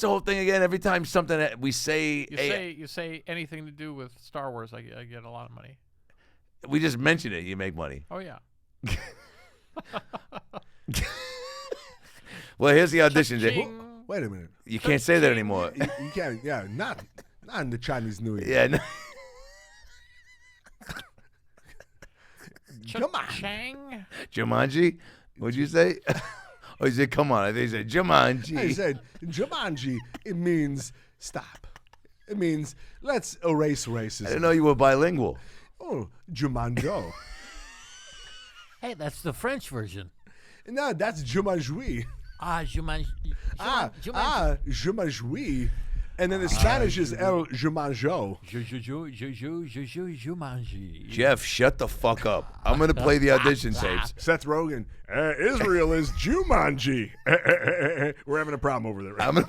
the whole thing again? Every time something that we say, You say anything to do with Star Wars, I get a lot of money. we just mention it, you make money. Oh yeah. Well, here's the audition. Cha-ching. Wait a minute. You can't say that anymore. You can't. Yeah, not On the Chinese New Year. Yeah. No. Come on. Chang. Jumanji? What'd you say? Oh, he said, come on. I think he said Jumanji. I said, Jumanji, it means stop. It means let's erase racism. I didn't know you were bilingual. Oh, Jumanjo. Hey, that's the French version. No, that's Jumanji. Jumanji. Jumanji. And then the Spanish is El Jumanjo. Jumanji. Jeff, shut the fuck up. I'm going to play the audition tapes. Seth Rogen. Israel is Jumanji. We're having a problem over there. I'm going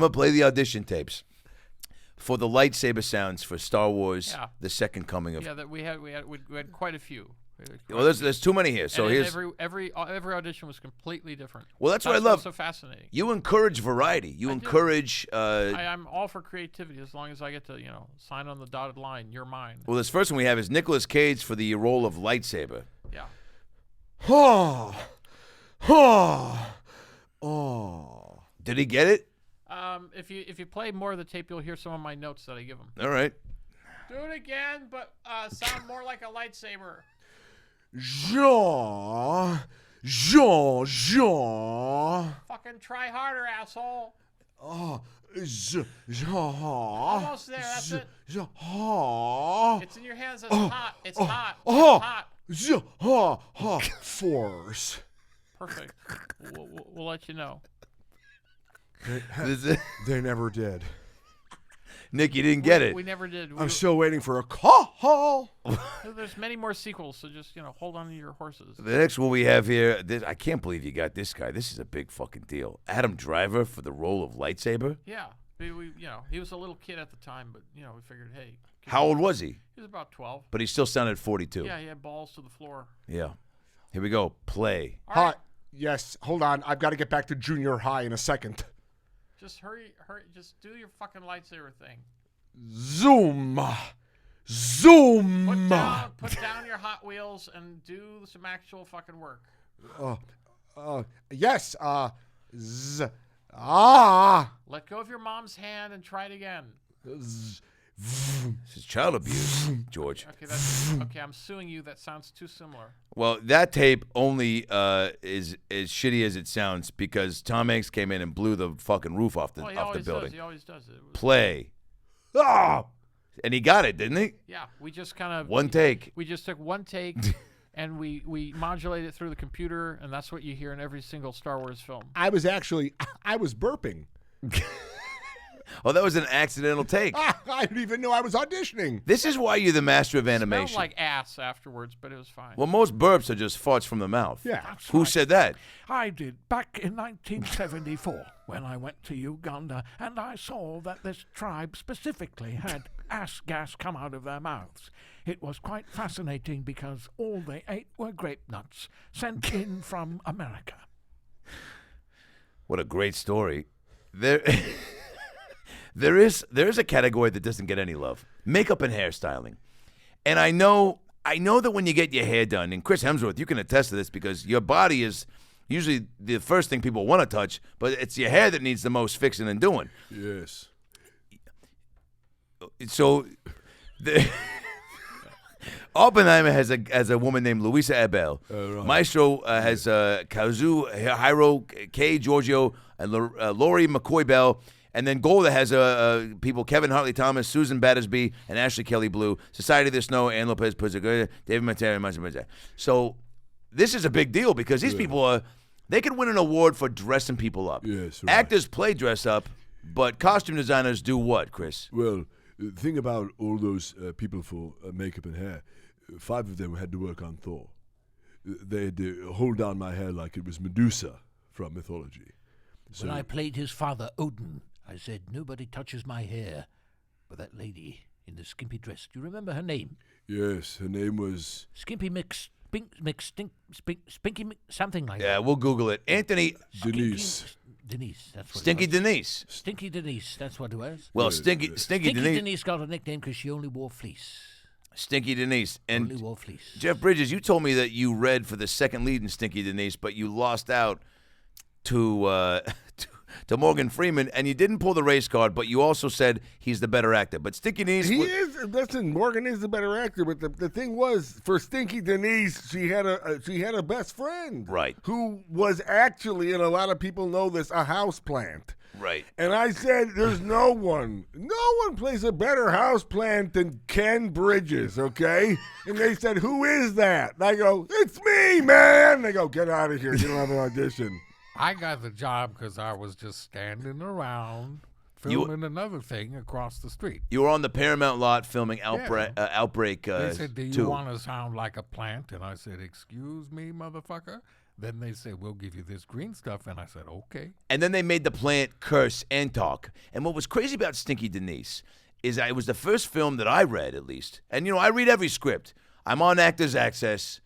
to play the audition tapes for the lightsaber sounds for Star Wars: Yeah. The Second Coming of. Yeah, that we had quite a few. Well, there's too many here. So and here's. every audition was completely different. Well, that's what I what's love. So fascinating. You encourage variety. You I do. encourage. I'm all for creativity as long as I get to sign on the dotted line. You're mine. Well, this first one we have is Nicolas Cage for the role of lightsaber. Yeah. Oh. Oh. Oh. Did he get it? If you play more of the tape, you'll hear some of my notes that I give him. All right. Do it again, but sound more like a lightsaber. Jean. Fucking try harder, asshole. Oh. Almost there. That's it. Jean. It's in your hands. It's hot. It's hot. It's hot. Force. Perfect. We'll let you know. They never did. Nick, you didn't get it. We never did. I'm still waiting for a call. There's many more sequels, so just hold on to your horses. The next one we have here, I can't believe you got this guy. This is a big fucking deal. Adam Driver for the role of lightsaber. Yeah, he was a little kid at the time, but we figured, hey. How old was he? He was about 12. But he still sounded 42. Yeah, he had balls to the floor. Yeah. Here we go. Play. All right. Hi. Yes, hold on. I've got to get back to junior high in a second. Just hurry. Just do your fucking lightsaber thing. Zoom. Put down your Hot Wheels and do some actual fucking work. Yes. Let go of your mom's hand and try it again. This is child abuse, George. Okay, I'm suing you. That sounds too similar. Well, that tape only is as shitty as it sounds because Tom Hanks came in and blew the fucking roof off the building. He always does it. Play. Ah. And he got it, didn't he? Yeah, we just kind of one take. We just took one take, and we modulate it through the computer, and that's what you hear in every single Star Wars film. I was burping. Oh, that was an accidental take. I didn't even know I was auditioning. This is why you're the master of It animation. smelled like ass afterwards, but it was fine. Well, most burps are just farts from the mouth. Yeah. Who said that? I did back in 1974 when I went to Uganda and I saw that this tribe specifically had ass gas come out of their mouths. It was quite fascinating because all they ate were grape nuts sent in from America. What a great story. There is a category that doesn't get any love. Makeup and hairstyling. And I know that when you get your hair done, and Chris Hemsworth, you can attest to this because your body is usually the first thing people want to touch, but it's your hair that needs the most fixing and doing. Yes. So Oppenheimer has a woman named Louisa Abel. Right. Maestro has Kazu Hiro, Kay Giorgio, and Laurie McCoy Bell. And then Golda has people Kevin Hartley Thomas, Susan Battersby, and Ashley Kelly Blue, Society of the Snow, Ann Lopez Puzagoya, David Matera. So this is a big deal because these people they could win an award for dressing people up. Yes, right. Actors play dress up, but costume designers do what, Chris? Well, the thing about all those people for makeup and hair, 5 of them had to work on Thor. They had to hold down my hair like it was Medusa from mythology. So When I played his father, Odin, I said, nobody touches my hair. But that lady in the skimpy dress, do you remember her name? yes, her name was... Skimpy Spinky something like that. Yeah, we'll Google it. Anthony Denise. Denise, that's what Stinky it was. Denise. Stinky Denise, that's what it was. Well, Yeah, Stinky Stinky Denise. Denise got a nickname because she only wore fleece. Stinky Denise. Only And wore fleece. Jeff Bridges, you told me that you read for the second lead in Stinky Denise, but you lost out to to Morgan Freeman, and you didn't pull the race card, but you also said he's the better actor. But Stinky Denise, Listen, Morgan is the better actor, but the thing was, for Stinky Denise, she had a best friend, Right. who was actually, and a lot of people know this, a houseplant. right? And I said, there's no one plays a better houseplant than Ken Bridges, okay? And they said, who is that? And I go, it's me, man. They go, get out of here. You don't have an audition. I got the job because I was just standing around filming another thing across the street. You were on the Paramount lot filming Outbreak. They said, do you 2. want to sound like a plant? And I said, excuse me, motherfucker. Then they said, we'll give you this green stuff. And I said, okay. And then they made the plant curse and talk. And what was crazy about Stinky Denise is it was the first film that I read, at least. And, I read every script. I'm on Actors Access.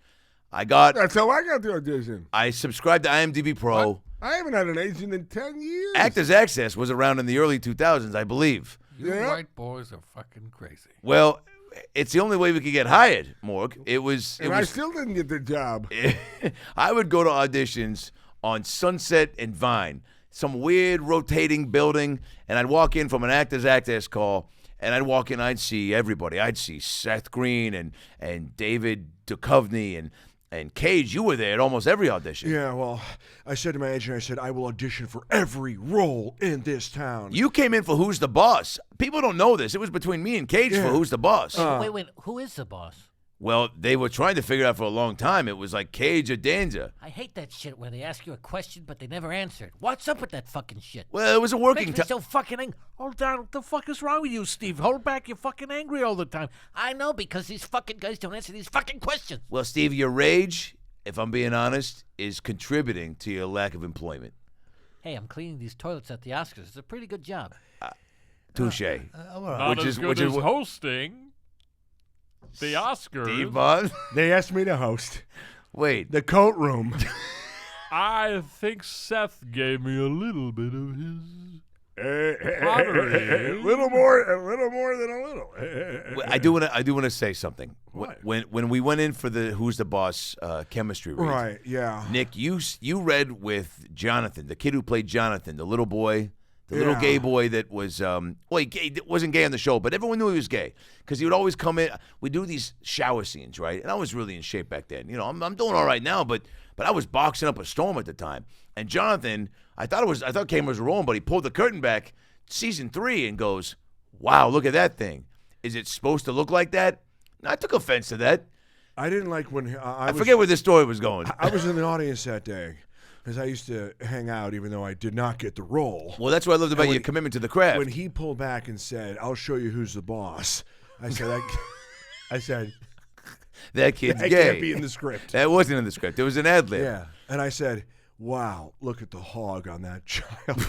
That's how I got the audition. I subscribed to IMDb Pro. What? I haven't had an agent in 10 years. Actors Access was around in the early 2000s, I believe. You white boys are fucking crazy. Well, it's the only way we could get hired, Morg. I still didn't get the job. I would go to auditions on Sunset and Vine, some weird rotating building, and I'd walk in from an Actors Access call, and I'd walk in, I'd see everybody. I'd see Seth Green and David Duchovny and Cage. You were there at almost every audition. Yeah, well, I said to my agent, I will audition for every role in this town. You came in for Who's the Boss. People don't know this. It was between me and Cage for Who's the Boss. Wait, who is the boss? Well, they were trying to figure it out for a long time. It was like Cage or Danza. I hate that shit where they ask you a question but they never answer it. What's up with that fucking shit? Well, it was a working Makes me time. so fucking angry. Hold down. What the fuck is wrong with you, Steve? Hold back. You're fucking angry all the time. I know, because these fucking guys don't answer these fucking questions. Well, Steve, your rage, if I'm being honest, is contributing to your lack of employment. Hey, I'm cleaning these toilets at the Oscars. It's a pretty good job. Touche. Not as good as hosting the Oscars. Steve Bond? They asked me to host Wait. the coat room. I think Seth gave me a little bit of his pottery. a little more than a little. I do want to say something. What? When we went in for the Who's the Boss chemistry read, Right, yeah. Nick, you read with Jonathan, the kid who played Jonathan, the little boy, the little gay boy that was he wasn't gay on the show, but everyone knew he was gay because he would always come in. We do these shower scenes, right? And I was really in shape back then. I'm doing all right now, but I was boxing up a storm at the time. And Jonathan, I thought cameras were rolling, but he pulled the curtain back, season 3, and goes, "Wow, look at that thing. Is it supposed to look like that?" And I took offense to that. I didn't like when I forget where this story was going. I was in the audience that day because I used to hang out even though I did not get the role. Well, that's what I loved about your commitment to the craft. When he pulled back and said, "I'll show you who's the boss," I said, that kid's "That gay. can't be in the script." That wasn't in the script. It was an ad lib. Yeah, and I said, "Wow, look at the hog on that child."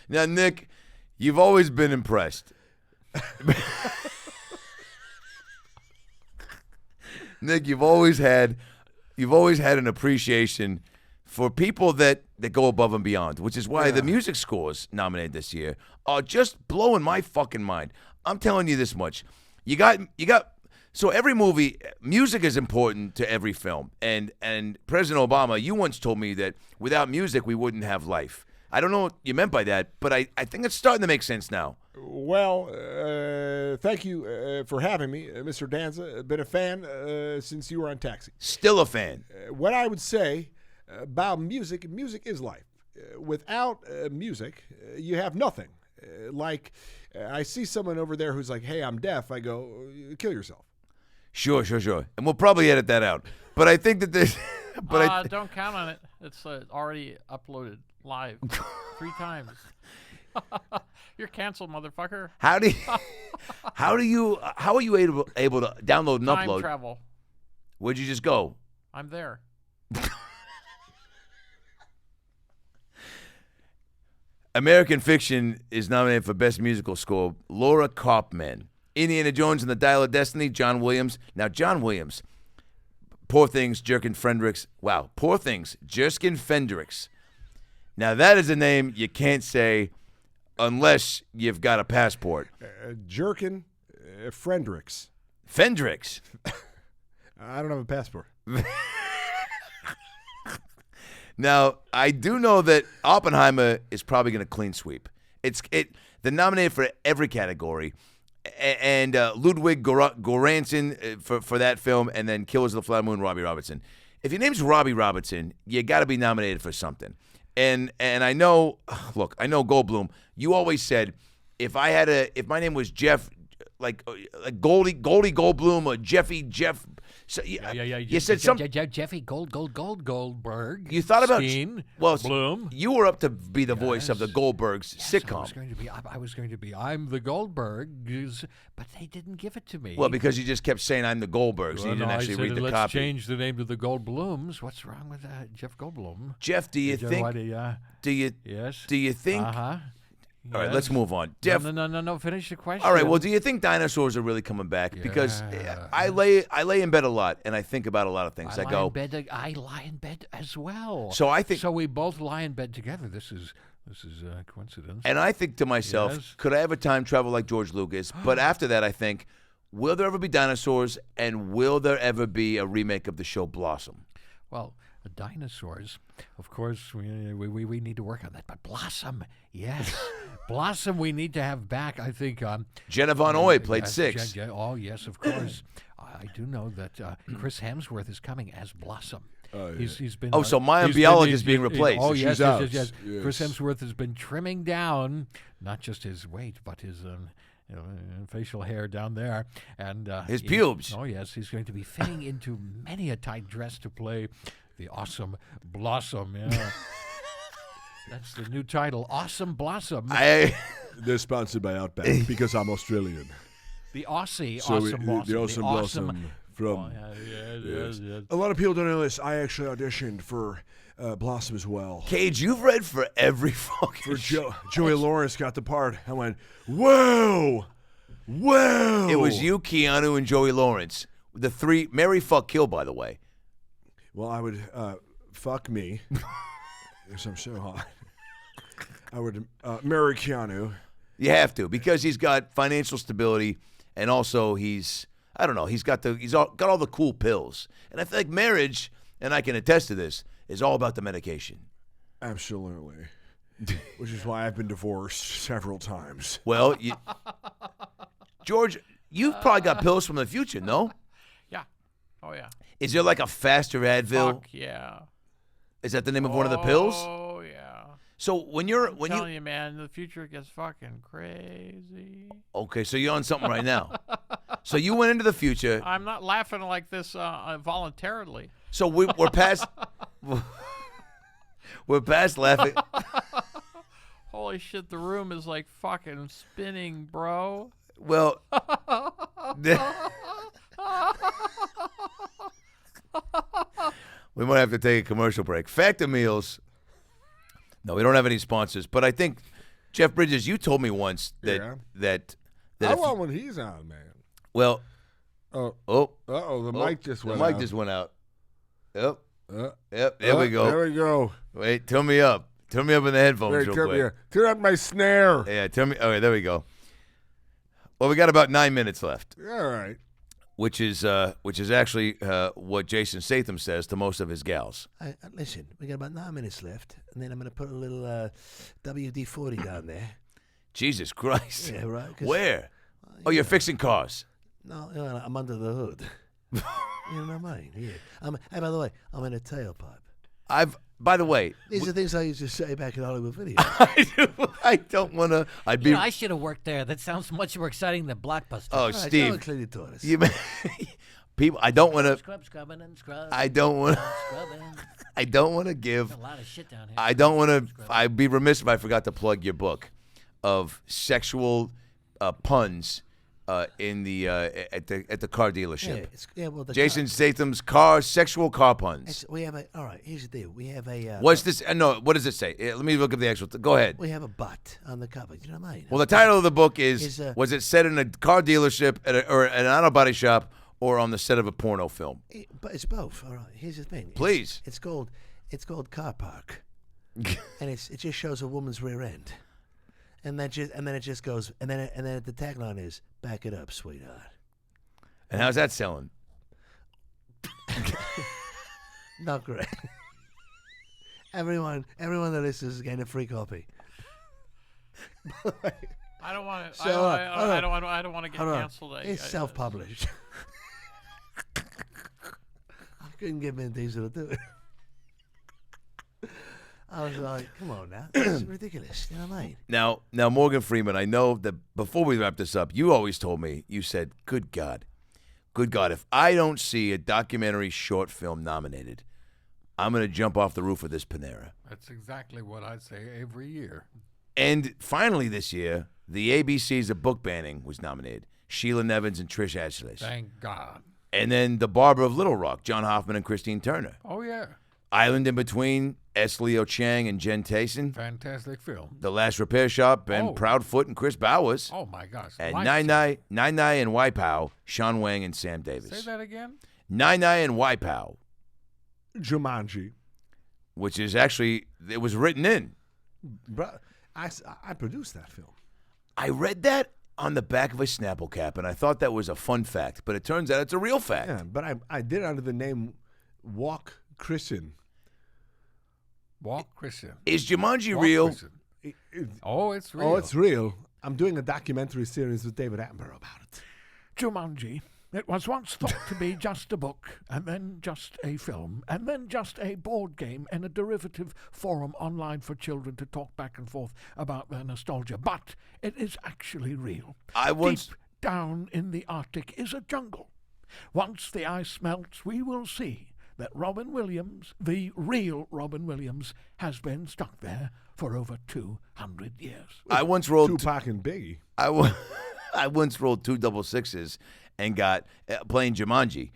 Now, Nick, you've always been impressed. Nick, you've always had an appreciation for people that go above and beyond, which is why the music scores nominated this year are just blowing my fucking mind. I'm telling you this much. You got so every movie, music is important to every film. And President Obama, you once told me that without music we wouldn't have life. I don't know what you meant by that, but I think it's starting to make sense now. Well, thank you for having me, Mr. Danza. Been a fan since you were on Taxi. Still a fan. What I would say about music is life. Without music, you have nothing. I see someone over there who's like, "Hey, I'm deaf." I go, "Kill yourself." Sure. And we'll probably edit that out. But I think that there's... Don't count on it. It's already uploaded live 3 times. You're canceled, motherfucker. How are you able to download and Time upload? travel. Where'd you just go? I'm there. American Fiction is nominated for Best Musical Score. Laura Kaufman. Indiana Jones and the Dial of Destiny, John Williams. Now, John Williams, Poor Things, Jerkin Fendrix. Wow, Poor Things, Jerskin Fendrix. Now, that is a name you can't say unless you've got a passport. Jerkin Fendrix. Fendrix. I don't have a passport. Now, I do know that Oppenheimer is probably going to clean sweep. They're nominated for every category, and Ludwig Göransson for that film, and then Killers of the Flower Moon, Robbie Robertson. If your name's Robbie Robertson, you got to be nominated for something. And I know, look, I know Goldblum. You always said if my name was Jeff, like Goldie Goldblum or Jeff. So, Yeah. You said something. Jeffy Goldberg. You thought about Bloom. You were up to be the voice of the Goldbergs sitcom. I was going to be. I'm the Goldbergs, but they didn't give it to me. Well, because you just kept saying I'm the Goldbergs, and you didn't actually read the let's copy. change the name to the Goldblums. What's wrong with Jeff Goldblum? Jeff, do you think? Yes. Do you think? All right, let's move on. Jeff, No. Finish the question. all right. Well, do you think dinosaurs are really coming back? Because I lay in bed a lot and I think about a lot of things. I lie in bed as well. So I think. So we both lie in bed together. This is a coincidence. And I think to myself, could I ever time travel like George Lucas? But after that, I think, will there ever be dinosaurs? And will there ever be a remake of the show Blossom? Well, dinosaurs, of course, we need to work on that. But Blossom, yes. Blossom we need to have back, I think. Jenna Von Oy played Six. Oh, yes, of course. I do know that Chris Hemsworth is coming as Blossom. He's been. So Maya Bialik is being replaced. Oh, She's yes. Yes. Chris Hemsworth has been trimming down not just his weight, but his facial hair down there, and his pubes. Oh, yes, he's going to be fitting into many a tight dress to play the awesome Blossom. Yeah. That's the new title, Awesome Blossom. They're sponsored by Outback because I'm Australian. The Aussie So Awesome Blossom. the Awesome Blossom from. Yes. A lot of people don't know this. I actually auditioned for Blossom as well. Cage, you've read for every fucking Joey Lawrence got the part. I went, whoa. It was you, Keanu, and Joey Lawrence. The three, marry, fuck, kill, by the way. Well, I would fuck me because I'm so hot. I would marry Keanu. You have to, because he's got financial stability, and also he's got all the cool pills. And I feel like marriage, and I can attest to this, is all about the medication. Absolutely. Which is why I've been divorced several times. Well, George, you've probably got pills from the future, no? Yeah. Oh, yeah. Is there like a faster Advil? Fuck yeah. Is that the name of one of the pills? Oh, yeah. So when you're I'm telling you, man, the future gets fucking crazy. Okay, so you're on something right now. So you went into the future. I'm not laughing like this voluntarily. So we're past. We're past laughing. Holy shit, the room is like fucking spinning, bro. Well, we might have to take a commercial break. Factor Meals. No, we don't have any sponsors, but I think Jeff Bridges, you told me once that I want when he's on, man. Well, the mic just went out. The mic just went out. Yep. There we go. There we go. Wait, turn me up. Turn me up in the headphones real quick. Turn up my snare. Yeah, turn me. Okay, there we go. Well, we got about 9 minutes left. All right. Which is actually what Jason Statham says to most of his gals. Listen, we got about 9 minutes left, and then I'm going to put a little WD-40 down there. Jesus Christ. Yeah, right. Where? You're fixing cars. No, I'm under the hood. You know what I mean? Yeah. Hey, by the way, I'm in a tailpipe. By the way, these are things I used to say back in Hollywood video. I don't want to. I should have worked there. That sounds much more exciting than Blockbuster. Oh, Right, Steve. go clean the toilets. People, I don't want to. Scrubbing and scrubbing. I don't want. Scrubbing. I don't want to give. There's a lot of shit down here. I don't want to. I'd be remiss if I forgot to plug your book of sexual puns in the at the car dealership. Jason Statham's sexual car puns. We have all right. Here's the deal. We have a. What's this? No, what does it say? Let me look up the actual. Go ahead. We have a butt on the cover. You know what I mean? Well, the title of the book is was it set in a car dealership or at an auto body shop or on the set of a porno film? But it's both. All right. Here's the thing. Please. It's called Car Park, and it just shows a woman's rear end. And then it just goes, and then the tagline is "Back it up, sweetheart." And how's that selling? Not great. Everyone that listens is getting a free copy. I don't want to. So, I don't want to get canceled. It's self-published. I couldn't get Vin Diesel to do it. I was like, come on now. This is ridiculous. You know what I mean? Now, Morgan Freeman, I know that before we wrap this up, you always told me, you said, good God, if I don't see a documentary short film nominated, I'm going to jump off the roof of this Panera. That's exactly what I say every year. And finally this year, the ABC's A Book Banning was nominated. Sheila Nevins and Trish Ashley. Thank God. And then The Barber of Little Rock, John Hoffman and Christine Turner. Oh, yeah. Island in Between, S. Leo Chang and Jen Tayson. Fantastic film. The Last Repair Shop, Ben Proudfoot and Chris Bowers. Oh, my gosh. And Nine Nine and Waipow, Sean Wang and Sam Davis. Say that again? Nine and Waipow. Jumanji. Which is actually, it was written in. Bro, I produced that film. I read that on the back of a Snapple cap, and I thought that was a fun fact, but it turns out it's a real fact. Yeah, but I did it under the name Walk Christian. Walk Christian. Is Jumanji real? It's real. Oh, it's real. I'm doing a documentary series with David Attenborough about it. Jumanji. It was once thought to be just a book, and then just a film, and then just a board game and a derivative forum online for children to talk back and forth about their nostalgia. But it is actually real. Deep down in the Arctic is a jungle. Once the ice melts, we will see that Robin Williams, the real Robin Williams, has been stuck there for over 200 years. I once rolled Tupac and Biggie. I once rolled 2 double sixes and got playing Jumanji,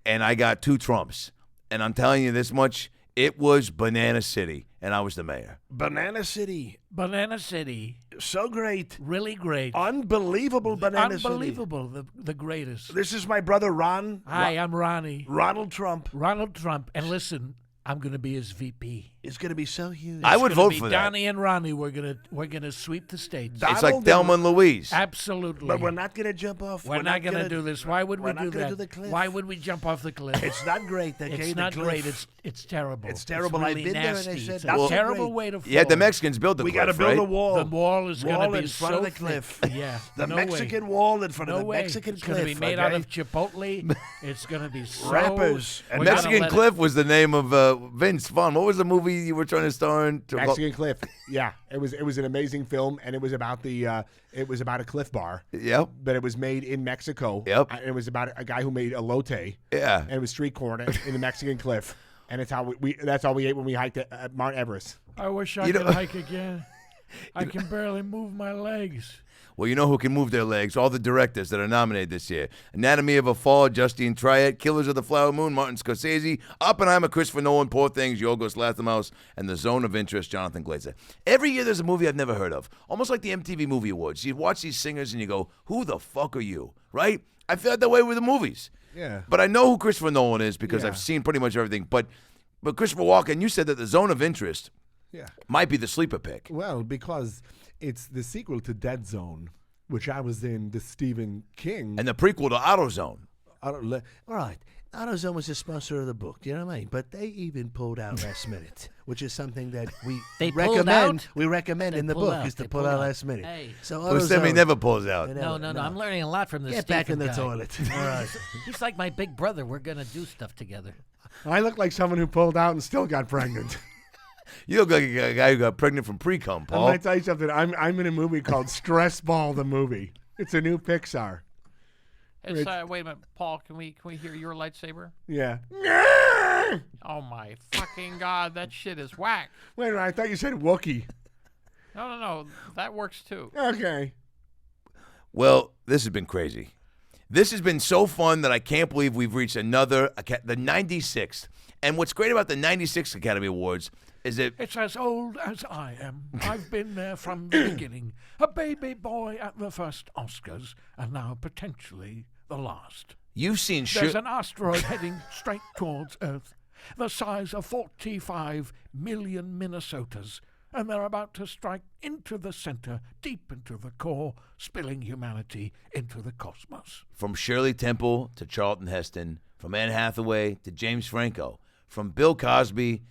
and I got 2 trumps. And I'm telling you this much, it was Banana City, and I was the mayor. Banana City. Banana City. So great. Really great. Unbelievable Banana City. Unbelievable, the greatest. This is my brother Ron. Hi, I'm Ronnie. Ronald Trump. Ronald Trump. And listen, I'm going to be his VP. It's going to be so huge. I would vote for that. Donnie and Ronnie, we're gonna sweep the states. It's like Thelma and Louise. Absolutely. But we're not going to jump off. We're not going to do this. Why would we do that? We're not going to do the cliff. Why would we jump off the cliff? It's not great. It's not great. It's terrible. It's terrible. It's really I've been there nasty. and I said, it's that's a terrible great. way to fall. Yeah, the Mexicans built the cliff, We got to build right? a wall. The wall is going to be in front so of the cliff. thick. Yeah. The no Mexican way. wall in front of No the way. Mexican It's cliff. going to be made out of Chipotle. It's going to be so... Rappers. And Mexican Cliff was the name of Vince Vaughn. What was the movie you were trying to star in? Mexican Cliff. Yeah, it was an amazing film, and it was about a Cliff Bar. Yep. But it was made in Mexico. Yep. And it was about a guy who made elote. Yeah. And it was street corn in the Mexican Cliff, and it's how that's all we ate when we hiked at Mount Everest. I wish I could hike again. I can barely move my legs. Well, you know who can move their legs? All the directors that are nominated this year. Anatomy of a Fall, Justine Triet, Killers of the Flower Moon, Martin Scorsese, Oppenheimer, Christopher Nolan, Poor Things, Yorgos Lanthimos, and The Zone of Interest, Jonathan Glazer. Every year there's a movie I've never heard of, almost like the MTV Movie Awards. You watch these singers and you go, who the fuck are you, right? I felt that way with the movies. Yeah. But I know who Christopher Nolan is because Yeah. I've seen pretty much everything. But Christopher Walken, you said that The Zone of Interest might be the sleeper pick. Well, because it's the sequel to Dead Zone, which I was in, the Stephen King. And the prequel to AutoZone. All right. AutoZone was a sponsor of the book, you know what I mean? But they even pulled out last minute, which is something that we They pulled recommend. out? We recommend They in the pull book out. is to They pull pull out out. last minute. Hey. So Buscemi AutoZone, never pulls out. No. I'm learning a lot from this. Get back in Stephen the guy. toilet. All right. He's like my big brother. We're gonna do stuff together. I look like someone who pulled out and still got pregnant. You look like a guy who got pregnant from pre-cum, I'm Paul. going to tell you something. I'm in a movie called Stress Ball, the movie. It's a new Pixar. It's, wait a minute, Paul. Can we hear your lightsaber? Yeah. Oh my fucking god, that shit is whack. Wait a minute, I thought you said Wookiee. No, that works too. Okay. Well, this has been crazy. This has been so fun that I can't believe we've reached the 96th. And what's great about the 96th Academy Awards is that It's as old as I am. I've been there from the beginning. A baby boy at the first Oscars, and now potentially the last. you've seen There's shit. an asteroid heading straight towards Earth, the size of 45 million Minnesotas, and they're about to strike into the center, deep into the core, spilling humanity into the cosmos. From Shirley Temple to Charlton Heston, from Anne Hathaway to James Franco, from Bill Cosby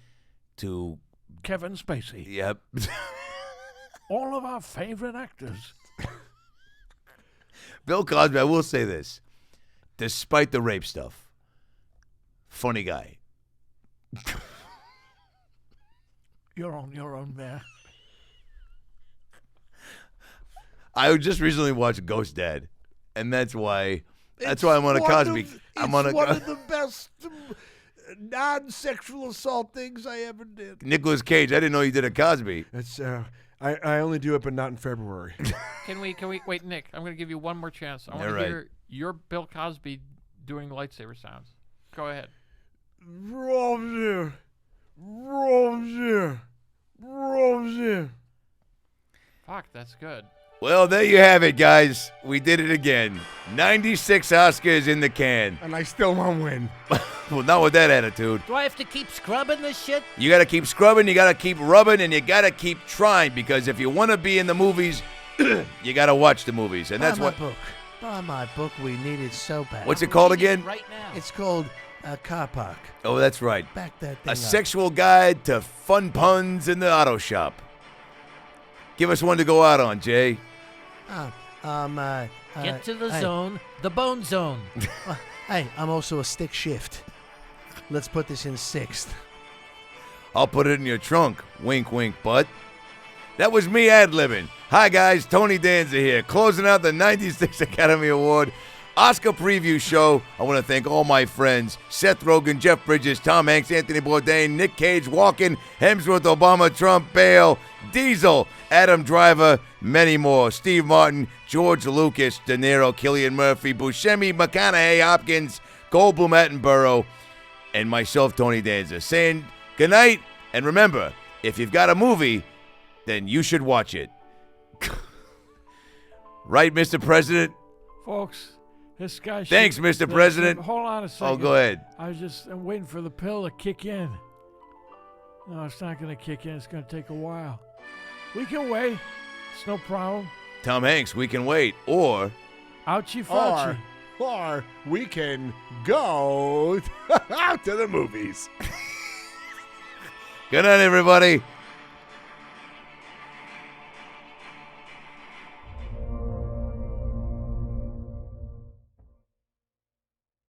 to Kevin Spacey. Yep. All of our favorite actors. Bill Cosby, I will say this. Despite the rape stuff, funny guy. You're on your own there. I just recently watched Ghost Dad, and that's why I'm on a Cosby. I'm on one of the best non-sexual assault things I ever did. Nicolas Cage. I didn't know you did a Cosby. It's I only do it, but not in February. Can we wait, Nick? I'm going to give you one more chance. I want All to right. hear your Bill Cosby doing lightsaber sounds. Go ahead. Roger, Roger, Roger. Fuck, that's good. Well, there you have it, guys. We did it again. 96 Oscars in the can. And I still won't win. Well, not with that attitude. Do I have to keep scrubbing this shit? You got to keep scrubbing, you got to keep rubbing, and you got to keep trying, because if you want to be in the movies, you got to watch the movies. And that's what. Buy my book. We need it so bad. What's it called again? Right now. It's called Car Park. Oh, that's right. Back that thing A up. sexual guide to fun puns in the auto shop. Give us one to go out on, Jay. Get to the hey, zone, the bone zone. Hey, I'm also a stick shift. Let's put this in sixth. I'll put it in your trunk. Wink, wink, bud. That was me ad-libbing. Hi, guys. Tony Danza here, closing out the 96 Academy Award Oscar preview show. I want to thank all my friends: Seth Rogan, Jeff Bridges, Tom Hanks, Anthony Bourdain, Nick Cage, Walken, Hemsworth, Obama, Trump, Bale, Diesel, Adam Driver, many more. Steve Martin, George Lucas, De Niro, Cillian Murphy, Buscemi, McConaughey, Hopkins, Goldblum, Attenborough, and myself, Tony Danza, saying goodnight. And remember, if you've got a movie, then you should watch it. Right, Mr. President? Folks, this guy. Thanks, Mr. President. Hold on a second. Oh, go ahead. I'm waiting for the pill to kick in. No, it's not going to kick in. It's going to take a while. We can wait. It's no problem. Tom Hanks, we can wait. Or Ouchie Fauci. Or we can go out to the movies. good night, everybody.